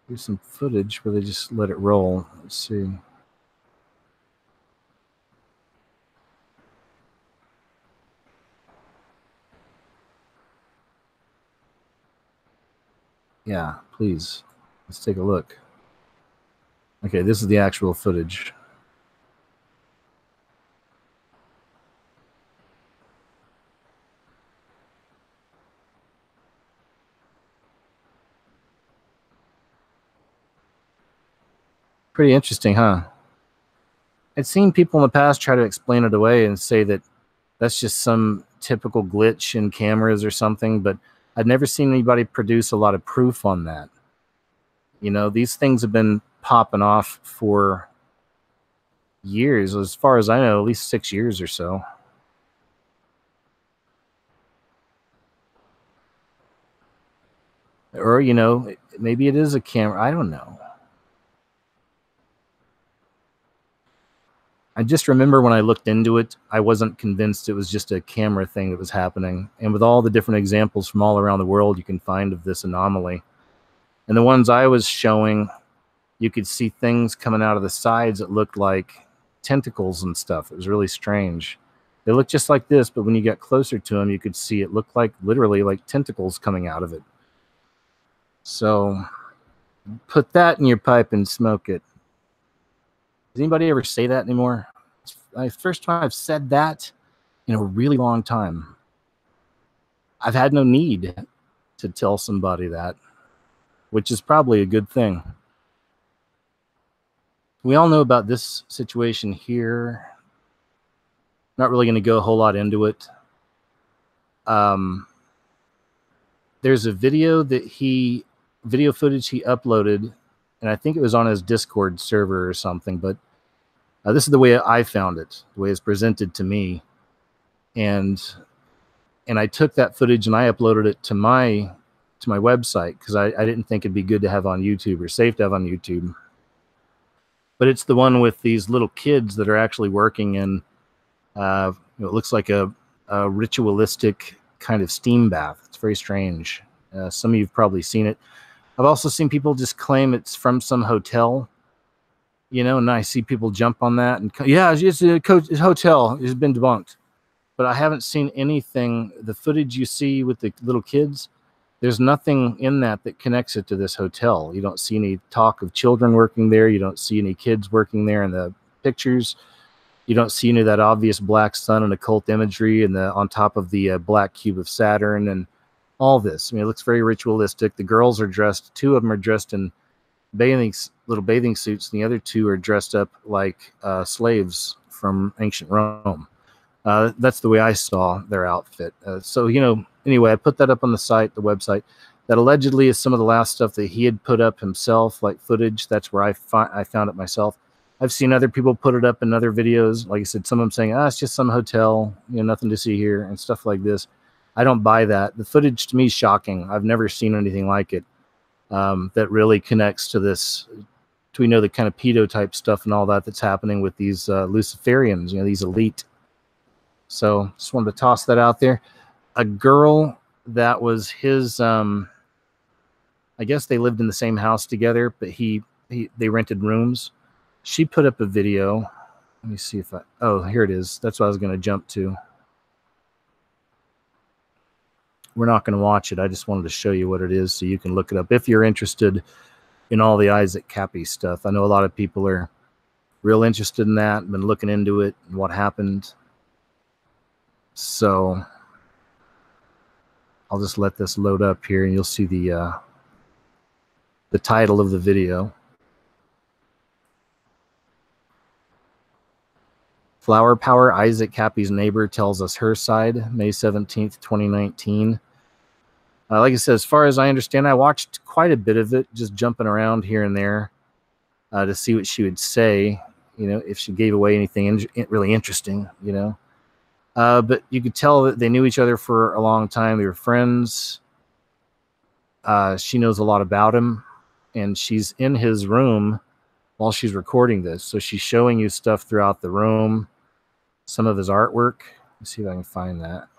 here's some footage where they just let it roll. Let's see. Yeah, please. Let's take a look. Okay, this is the actual footage. Pretty interesting, huh? I'd seen people in the past try to explain it away and say that that's just some typical glitch in cameras or something, but I'd never seen anybody produce a lot of proof on that. You know, these things have been popping off for years, as far as I know, at least 6 years or so. Or, you know, maybe it is a camera. I don't know. I just remember when I looked into it, I wasn't convinced it was just a camera thing that was happening. And with all the different examples from all around the world you can find of this anomaly, and the ones I was showing, you could see things coming out of the sides that looked like tentacles and stuff. It was really strange. They looked just like this, but when you got closer to them, you could see it looked like literally like tentacles coming out of it. So put that in your pipe and smoke it. Does anybody ever say that anymore? It's the first time I've said that in a really long time. I've had no need to tell somebody that, which is probably a good thing. We all know about this situation here. Not really going to go a whole lot into it. There's a video video footage he uploaded, and I think it was on his Discord server or something, but this is the way I found it, the way it's presented to me. And I took that footage and I uploaded it to my website because I didn't think it'd be good to have on YouTube or safe to have on YouTube. But it's the one with these little kids that are actually working in, it looks like a ritualistic kind of steam bath. It's very strange. Some of you have probably seen it. I've also seen people just claim it's from some hotel, you know, and I see people jump on that and, yeah, it's a hotel. It's been debunked. But I haven't seen anything. The footage you see with the little kids, there's nothing in that connects it to this hotel. You don't see any talk of children working there. You don't see any kids working there in the pictures. You don't see any of that obvious black sun and occult imagery and on top of the black cube of Saturn and all this. I mean, it looks very ritualistic. The girls are dressed, 2 of them are dressed in little bathing suits, and the other 2 are dressed up like slaves from ancient Rome. That's the way I saw their outfit. So, you know, anyway, I put that up on the site, the website. That allegedly is some of the last stuff that he had put up himself, like footage. That's where I found it myself. I've seen other people put it up in other videos. Like I said, some of them saying, it's just some hotel, you know, nothing to see here and stuff like this. I don't buy that. The footage to me is shocking. I've never seen anything like it that really connects to this, we know the kind of pedo type stuff and all that's happening with these Luciferians, you know, these elite. So just wanted to toss that out there. A girl that was his, I guess they lived in the same house together, but they rented rooms. She put up a video. Let me see if here it is. That's what I was going to jump to. We're not going to watch it. I just wanted to show you what it is so you can look it up if you're interested in all the Isaac Cappy stuff. I know a lot of people are real interested in that, been looking into it and what happened. So I'll just let this load up here, and you'll see the title of the video. Flower Power, Isaac Cappy's neighbor, tells us her side, May 17th, 2019. Like I said, as far as I understand, I watched quite a bit of it, just jumping around here and there to see what she would say, you know, if she gave away anything really interesting, you know. But you could tell that they knew each other for a long time. They were friends. She knows a lot about him, and she's in his room while she's recording this. So she's showing you stuff throughout the room, some of his artwork. Let's see if I can find that.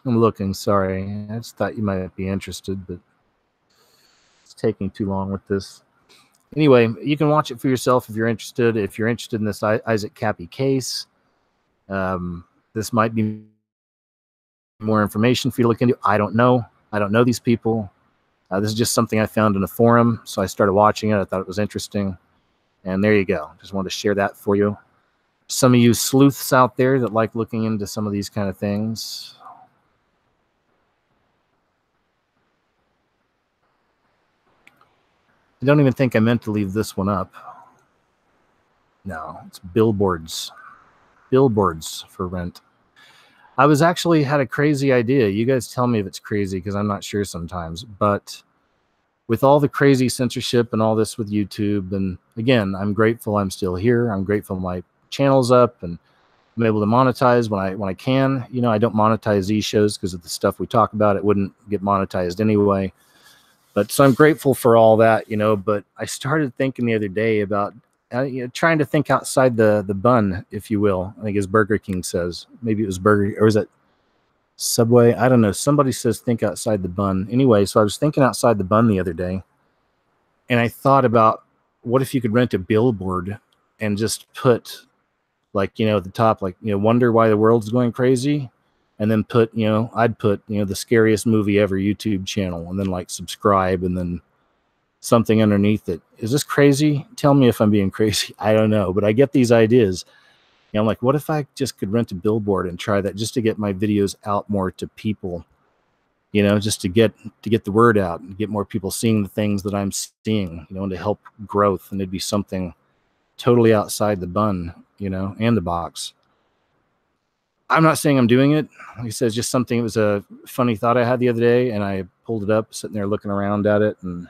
I'm looking, sorry. I just thought you might be interested, but it's taking too long with this. Anyway, you can watch it for yourself if you're interested. If you're interested in this Isaac Cappy case, this might be more information for you to look into. I don't know. I don't know these people. This is just something I found in a forum, so I started watching it. I thought it was interesting. And there you go. Just wanted to share that for you. Some of you sleuths out there that like looking into some of these kind of things, I don't even think I meant to leave this one up. No, it's billboards. Billboards for rent. I was actually had a crazy idea. You guys tell me if it's crazy, because I'm not sure sometimes. But with all the crazy censorship and all this with YouTube, and again, I'm grateful I'm still here. I'm grateful my channel's up and I'm able to monetize when I can. You know, I don't monetize these shows because of the stuff we talk about. It wouldn't get monetized anyway. But so I'm grateful for all that, you know. But I started thinking the other day about you know, trying to think outside the bun, if you will. I think as Burger King says, maybe it was Burger, or is it Subway? I don't know. Somebody says think outside the bun. Anyway, so I was thinking outside the bun the other day, and I thought about what if you could rent a billboard and just put, like, you know, at the top, like, you know, wonder why the world's going crazy. And then put, you know, I'd put, you know, the scariest movie ever YouTube channel, and then like subscribe, and then something underneath it. Is this crazy? Tell me if I'm being crazy. I don't know, but I get these ideas. You know, I'm like, what if I just could rent a billboard and try that, just to get my videos out more to people, you know, just to get the word out and get more people seeing the things that I'm seeing, you know, and to help growth. And it'd be something totally outside the bun, you know, and the box. I'm not saying I'm doing it. Like I said, it's just something, it was a funny thought I had the other day, and I pulled it up, sitting there looking around at it and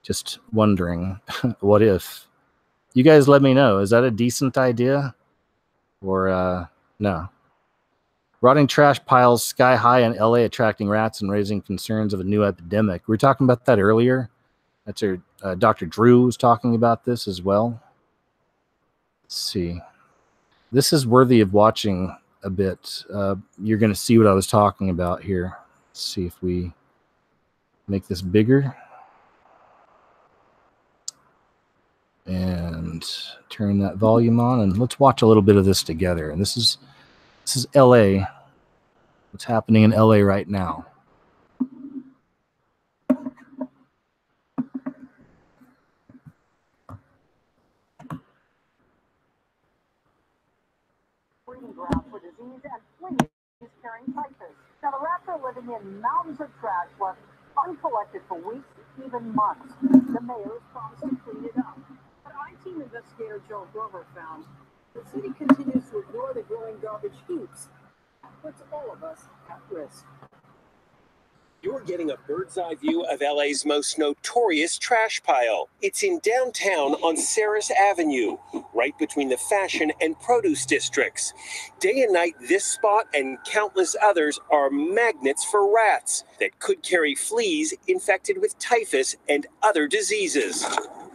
just wondering, what if? You guys let me know. Is that a decent idea? Or no? Rotting trash piles sky high in LA, attracting rats and raising concerns of a new epidemic. We were talking about that earlier. That's our Dr. Drew was talking about this as well. Let's see. This is worthy of watching a bit. You're going to see what I was talking about here. Let's see if we make this bigger and turn that volume on, and let's watch a little bit of this together. And this is LA. What's happening in LA right now? Breeding ground for disease and fleas carrying typhus. Now, the rats are living in mountains of trash left uncollected for weeks, even months. The mayor has promised to clean it up. But I-Team investigator Joe Glover found the city continues to ignore the growing garbage heaps. That puts all of us at risk. You're getting a bird's eye view of LA's most notorious trash pile. It's in downtown on Saris Avenue, right between the fashion and produce districts. Day and night, this spot and countless others are magnets for rats that could carry fleas infected with typhus and other diseases.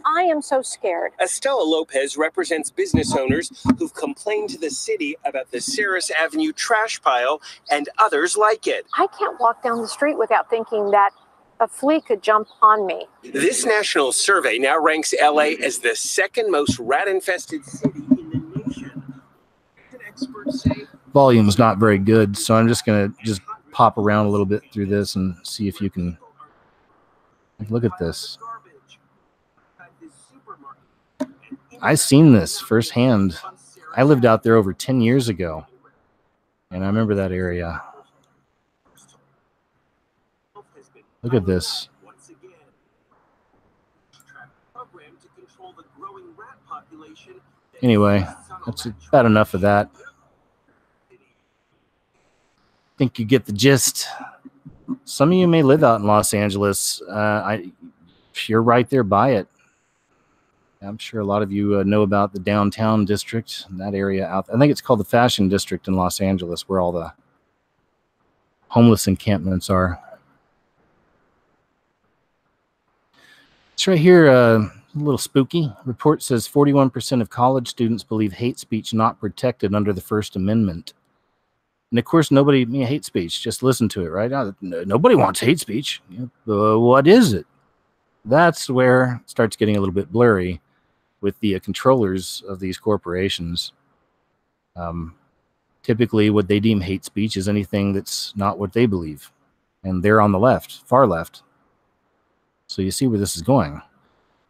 I am so scared. Estella Lopez represents business owners who've complained to the city about the Saris Avenue trash pile and others like it. I can't walk down the street without thinking that a flea could jump on me. This national survey now ranks LA as the second most rat-infested city in the nation. volume's not very good, so I'm just going to pop around a little bit through this and see if you can look at this. I've seen this firsthand. I lived out there over 10 years ago, and I remember that area. Look at this. Anyway, that's about enough of that. Think you get the gist. Some of you may live out in Los Angeles. You're right there by it. I'm sure a lot of you know about the downtown district, that area out there. I think it's called the Fashion District in Los Angeles, where all the homeless encampments are. It's right here, a little spooky. Report says 41% of college students believe hate speech not protected under the First Amendment. And of course, nobody hates speech. Just listen to it, right? Nobody wants hate speech. What is it? That's where it starts getting a little bit blurry with the controllers of these corporations. Typically, what they deem hate speech is anything that's not what they believe. And they're on the left, far left. So you see where this is going.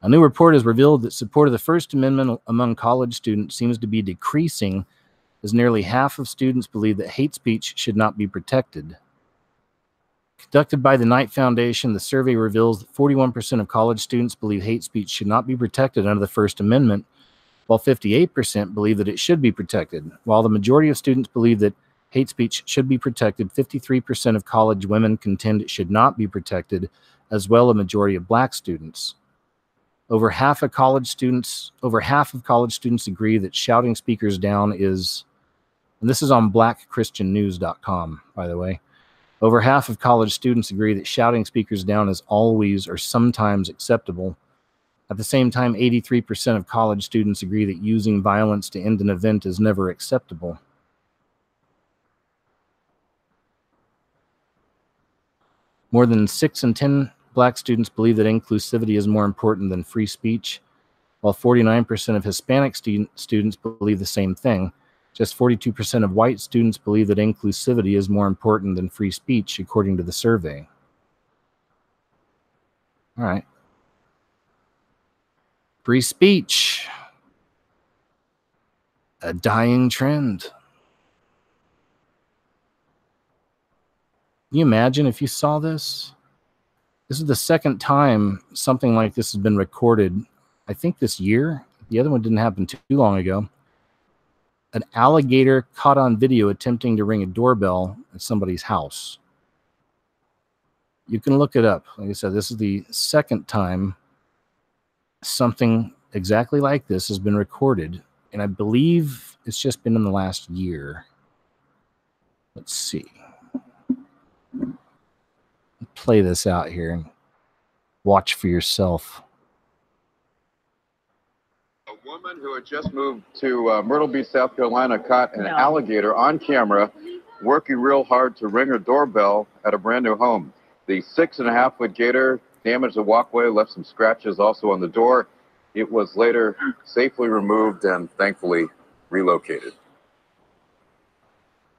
A new report has revealed that support of the First Amendment among college students seems to be decreasing, as nearly half of students believe that hate speech should not be protected. Conducted by the Knight Foundation, the survey reveals that 41% of college students believe hate speech should not be protected under the First Amendment, while 58% believe that it should be protected. While the majority of students believe that hate speech should be protected, 53% of college women contend it should not be protected, as well as a majority of black students. Over half of college students agree that shouting speakers down is, and this is on blackchristiannews.com, by the way. Over half of college students agree that shouting speakers down is always or sometimes acceptable. At the same time, 83% of college students agree that using violence to end an event is never acceptable. More than 6 in 10 black students believe that inclusivity is more important than free speech, while 49% of Hispanic students believe the same thing. Just 42% of white students believe that inclusivity is more important than free speech, according to the survey. All right. Free speech. A dying trend. Can you imagine if you saw this? This is the second time something like this has been recorded, I think this year. The other one didn't happen too long ago. An alligator caught on video attempting to ring a doorbell at somebody's house. You can look it up. Like I said, this is the second time something exactly like this has been recorded, and I believe it's just been in the last year. Let's see. Play this out here and watch for yourself. A woman who had just moved to Myrtle Beach, South Carolina, caught an alligator on camera working real hard to ring her doorbell at a brand new home. The 6.5-foot gator damaged the walkway, left some scratches also on the door. It was later safely removed and thankfully relocated.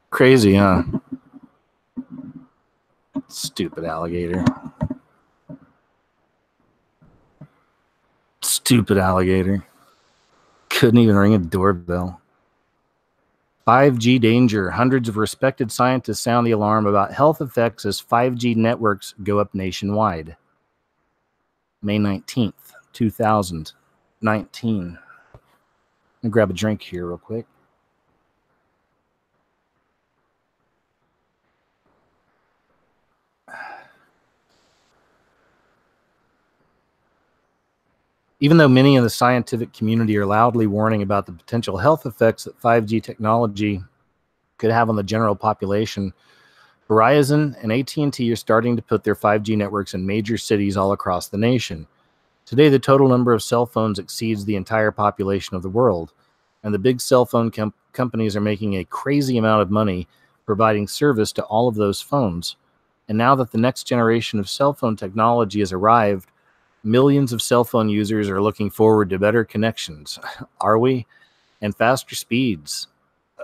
Crazy, huh? Stupid alligator. Stupid alligator. Couldn't even ring a doorbell. 5G danger. Hundreds of respected scientists sound the alarm about health effects as 5G networks go up nationwide. May 19th, 2019. I'll grab a drink here real quick. Even though many in the scientific community are loudly warning about the potential health effects that 5G technology could have on the general population, Verizon and AT&T are starting to put their 5G networks in major cities all across the nation. Today, the total number of cell phones exceeds the entire population of the world, and the big cell phone companies are making a crazy amount of money providing service to all of those phones. And now that the next generation of cell phone technology has arrived, millions of cell phone users are looking forward to better connections. Are we? And faster speeds.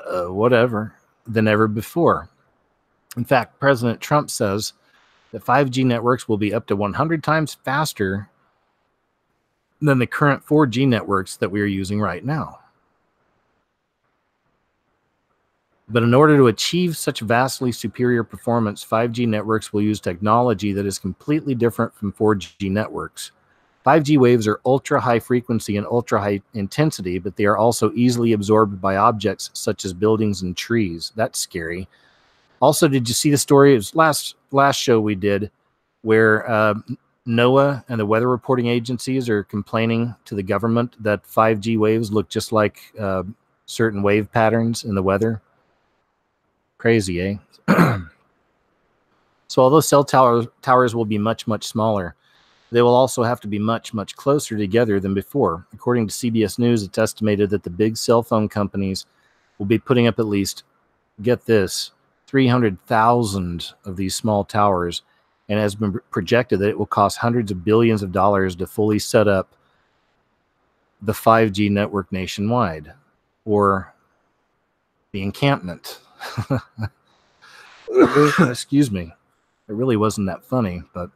whatever, than ever before. In fact, President Trump says that 5G networks will be up to 100 times faster than the current 4G networks that we are using right now. But in order to achieve such vastly superior performance, 5G networks will use technology that is completely different from 4G networks. 5G waves are ultra high frequency and ultra high intensity, but they are also easily absorbed by objects such as buildings and trees. That's scary. Also, did you see the story? It was last show we did where NOAA and the weather reporting agencies are complaining to the government that 5G waves look just like certain wave patterns in the weather. Crazy, eh? So although cell towers will be much, much smaller, they will also have to be much, much closer together than before. According to CBS News, it's estimated that the big cell phone companies will be putting up at least, get this, 300,000 of these small towers, and it has been projected that it will cost hundreds of billions of dollars to fully set up the 5G network nationwide, or the encampment. Excuse me. It really wasn't that funny, but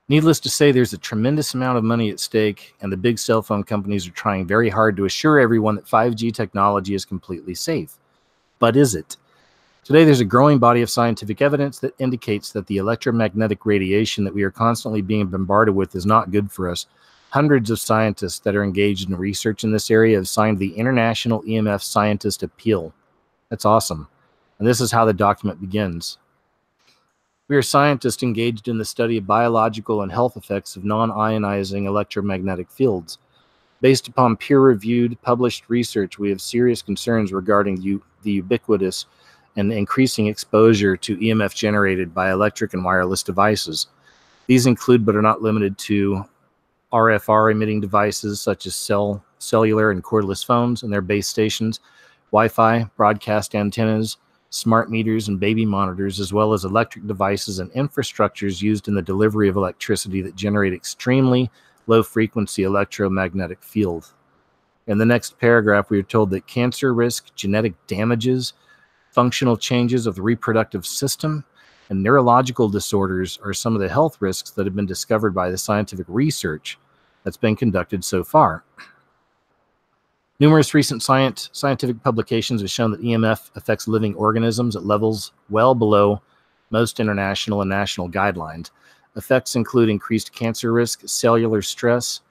needless to say, there's a tremendous amount of money at stake, and the big cell phone companies are trying very hard to assure everyone that 5G technology is completely safe. But is it? Today, there's a growing body of scientific evidence that indicates that the electromagnetic radiation that we are constantly being bombarded with is not good for us. Hundreds of scientists that are engaged in research in this area have signed the International EMF Scientist Appeal. That's awesome. And this is how the document begins. We are scientists engaged in the study of biological and health effects of non-ionizing electromagnetic fields. Based upon peer-reviewed, published research, we have serious concerns regarding the ubiquitous and increasing exposure to EMF generated by electric and wireless devices. These include, but are not limited to, RFR emitting devices such as cellular and cordless phones and their base stations, Wi-Fi, broadcast antennas, smart meters, and baby monitors, as well as electric devices and infrastructures used in the delivery of electricity that generate extremely low-frequency electromagnetic field. In the next paragraph, we are told that cancer risk, genetic damages, functional changes of the reproductive system, and neurological disorders are some of the health risks that have been discovered by the scientific research that's been conducted so far. Numerous recent scientific publications have shown that EMF affects living organisms at levels well below most international and national guidelines. Effects include increased cancer risk, cellular stress,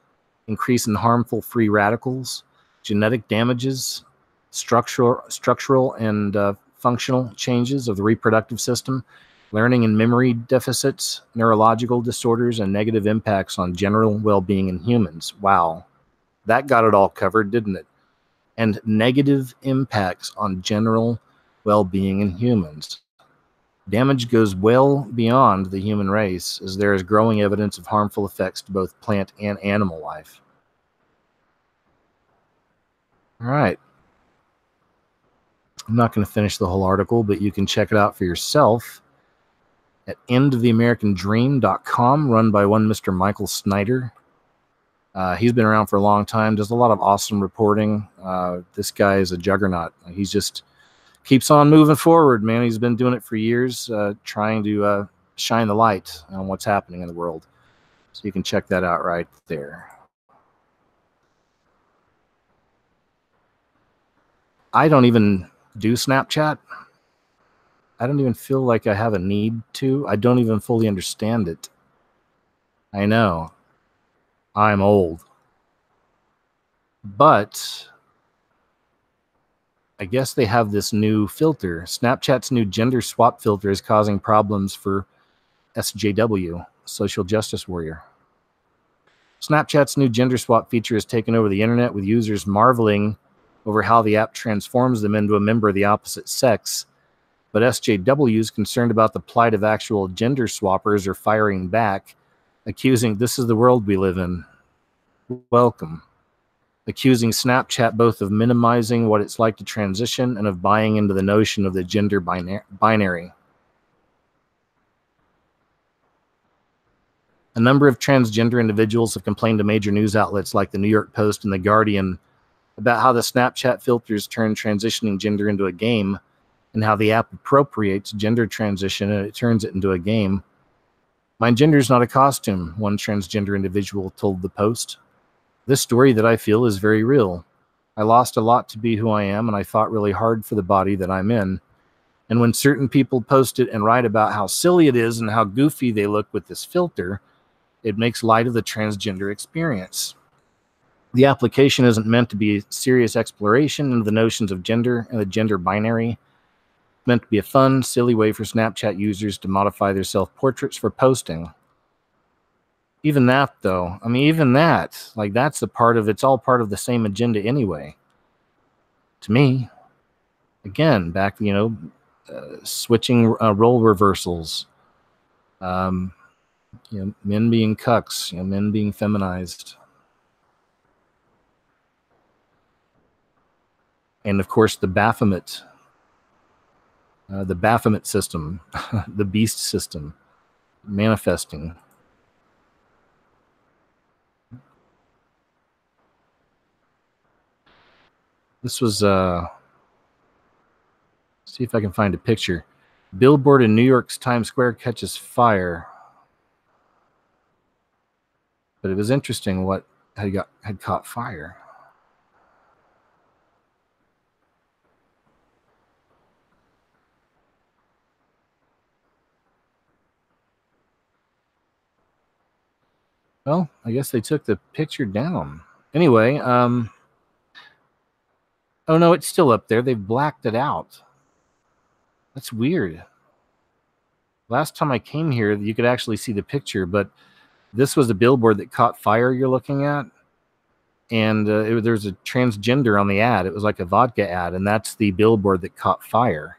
increase in harmful free radicals, genetic damages, structural and functional changes of the reproductive system, learning and memory deficits, neurological disorders, and negative impacts on general well-being in humans. Wow, that got it all covered, didn't it? And negative impacts on general well-being in humans. Damage goes well beyond the human race, as there is growing evidence of harmful effects to both plant and animal life. All right. I'm not going to finish the whole article, but you can check it out for yourself at endoftheamericandream.com, run by one Mr. Michael Snyder. He's been around for a long time, does a lot of awesome reporting. This guy is a juggernaut. He's just keeps on moving forward, man. He's been doing it for years, trying to shine the light on what's happening in the world. So you can check that out right there. I don't even do Snapchat. I don't even feel like I have a need to. I don't even fully understand it. I know. I'm old. But I guess they have this new filter. Snapchat's new gender swap filter is causing problems for SJW, Social Justice Warrior. Snapchat's new gender swap feature has taken over the internet, with users marveling over how the app transforms them into a member of the opposite sex. But SJWs, concerned about the plight of actual gender swappers, are firing back, accusing, this is the world we live in. Welcome. Accusing Snapchat both of minimizing what it's like to transition and of buying into the notion of the gender binary. A number of transgender individuals have complained to major news outlets like the New York Post and The Guardian about how the Snapchat filters turn transitioning gender into a game, and how the app appropriates gender transition and it turns it into a game. My gender is not a costume, one transgender individual told the Post. This story that I feel is very real. I lost a lot to be who I am, and I fought really hard for the body that I'm in. And when certain people post it and write about how silly it is and how goofy they look with this filter, it makes light of the transgender experience. The application isn't meant to be a serious exploration into the notions of gender and the gender binary. It's meant to be a fun, silly way for Snapchat users to modify their self-portraits for posting. Even that, though, I mean, even that, like, that's the part of, it's all part of the same agenda anyway. To me, again, back, switching role reversals, men being cucks, men being feminized. And of course, the Baphomet system, the beast system, manifesting. This was, see if I can find a picture. Billboard in New York's Times Square catches fire. But it was interesting what had caught fire. Well, I guess they took the picture down. Anyway, oh no, it's still up there. They've blacked it out. That's weird. Last time I came here, you could actually see the picture, but this was the billboard that caught fire you're looking at. And there's a transgender on the ad. It was like a vodka ad, and that's the billboard that caught fire.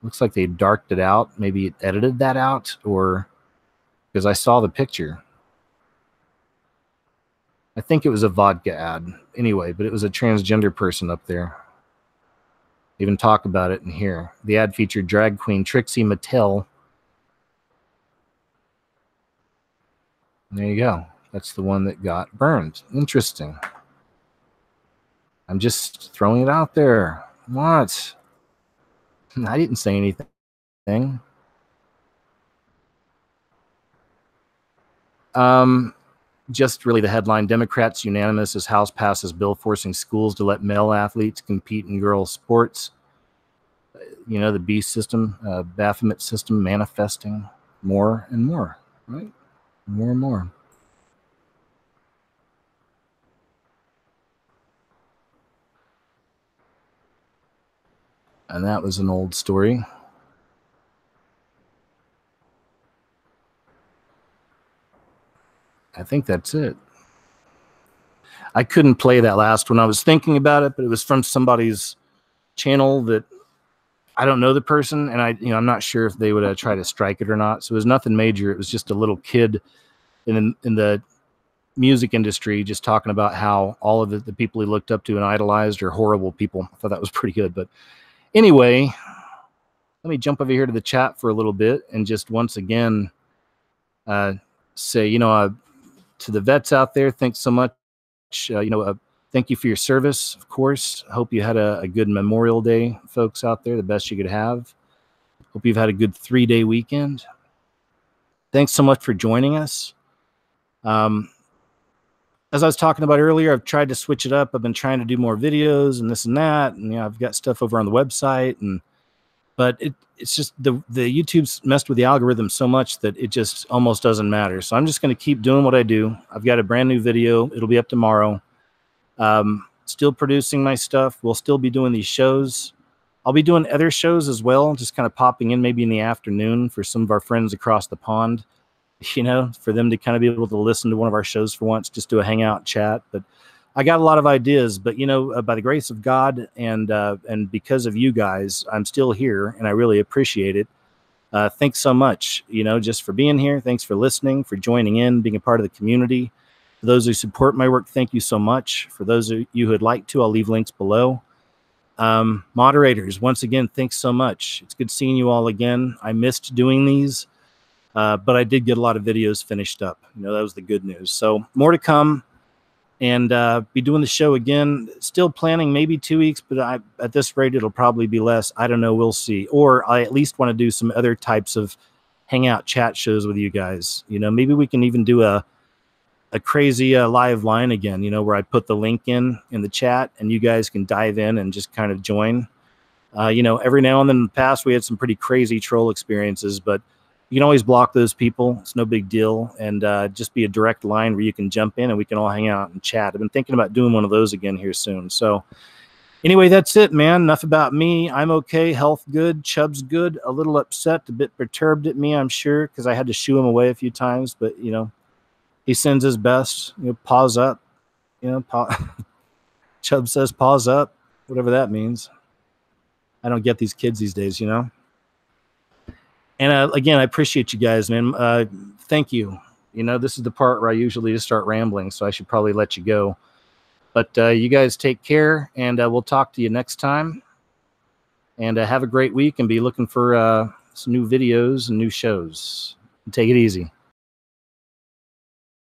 Looks like they darked it out. Maybe it edited that out, or because I saw the picture. I think it was a vodka ad anyway, but it was a transgender person up there. Even talk about it in here. The ad featured drag queen Trixie Mattel. There you go. That's the one that got burned. Interesting. I'm just throwing it out there. What? I didn't say anything. Just really the headline: Democrats unanimous as House passes bill forcing schools to let male athletes compete in girls' sports. The beast system, Baphomet system manifesting more and more, right? More and more. And that was an old story. I think that's it. I couldn't play that last one. I was thinking about it, but it was from somebody's channel that I don't know the person, and I'm not sure if they would try to strike it or not. So it was nothing major. It was just a little kid in the music industry just talking about how all of the people he looked up to and idolized are horrible people. I thought that was pretty good. But anyway, let me jump over here to the chat for a little bit and just once again say, to the vets out there, thanks so much. Thank you for your service, of course. Hope you had a good Memorial Day, folks out there, the best you could have. Hope you've had a good 3-day weekend. Thanks so much for joining us. As I was talking about earlier, I've tried to switch it up. I've been trying to do more videos and this and that. And I've got stuff over on the website. But it's just the YouTube's messed with the algorithm so much that it just almost doesn't matter. So I'm just going to keep doing what I do. I've got a brand new video. It'll be up tomorrow. Still producing my stuff. We'll still be doing these shows. I'll be doing other shows as well, just kind of popping in maybe in the afternoon for some of our friends across the pond, for them to kind of be able to listen to one of our shows for once, just do a hangout chat. But I got a lot of ideas, but by the grace of God and because of you guys, I'm still here, and I really appreciate it. Thanks so much, just for being here. Thanks for listening, for joining in, being a part of the community. For those who support my work, thank you so much. For those of you who'd like to, I'll leave links below. Moderators, once again, thanks so much. It's good seeing you all again. I missed doing these, but I did get a lot of videos finished up. That was the good news. So more to come. and be doing the show again. Still planning maybe 2 weeks, but at this rate, it'll probably be less. I don't know. We'll see. Or I at least want to do some other types of hangout chat shows with you guys. You know, maybe we can even do a crazy live line again, you know, where I put the link in the chat and you guys can dive in and just kind of join. You know, every now and then in the past, we had some pretty crazy troll experiences, but you can always block those people. It's no big deal. And just be a direct line where you can jump in and we can all hang out and chat. I've been thinking about doing one of those again here soon. So anyway, that's it, man. Enough about me. I'm okay. Health good. Chubb's good. A little upset, a bit perturbed at me, I'm sure, because I had to shoo him away a few times. But, you know, he sends his best. You know, paws up. You know, Chubb says paws up, whatever that means. I don't get these kids these days, you know. And again, I appreciate you guys, man. Thank you. You know, this is the part where I usually just start rambling, so I should probably let you go. But you guys take care, and we'll talk to you next time. And have a great week, and be looking for some new videos and new shows. Take it easy.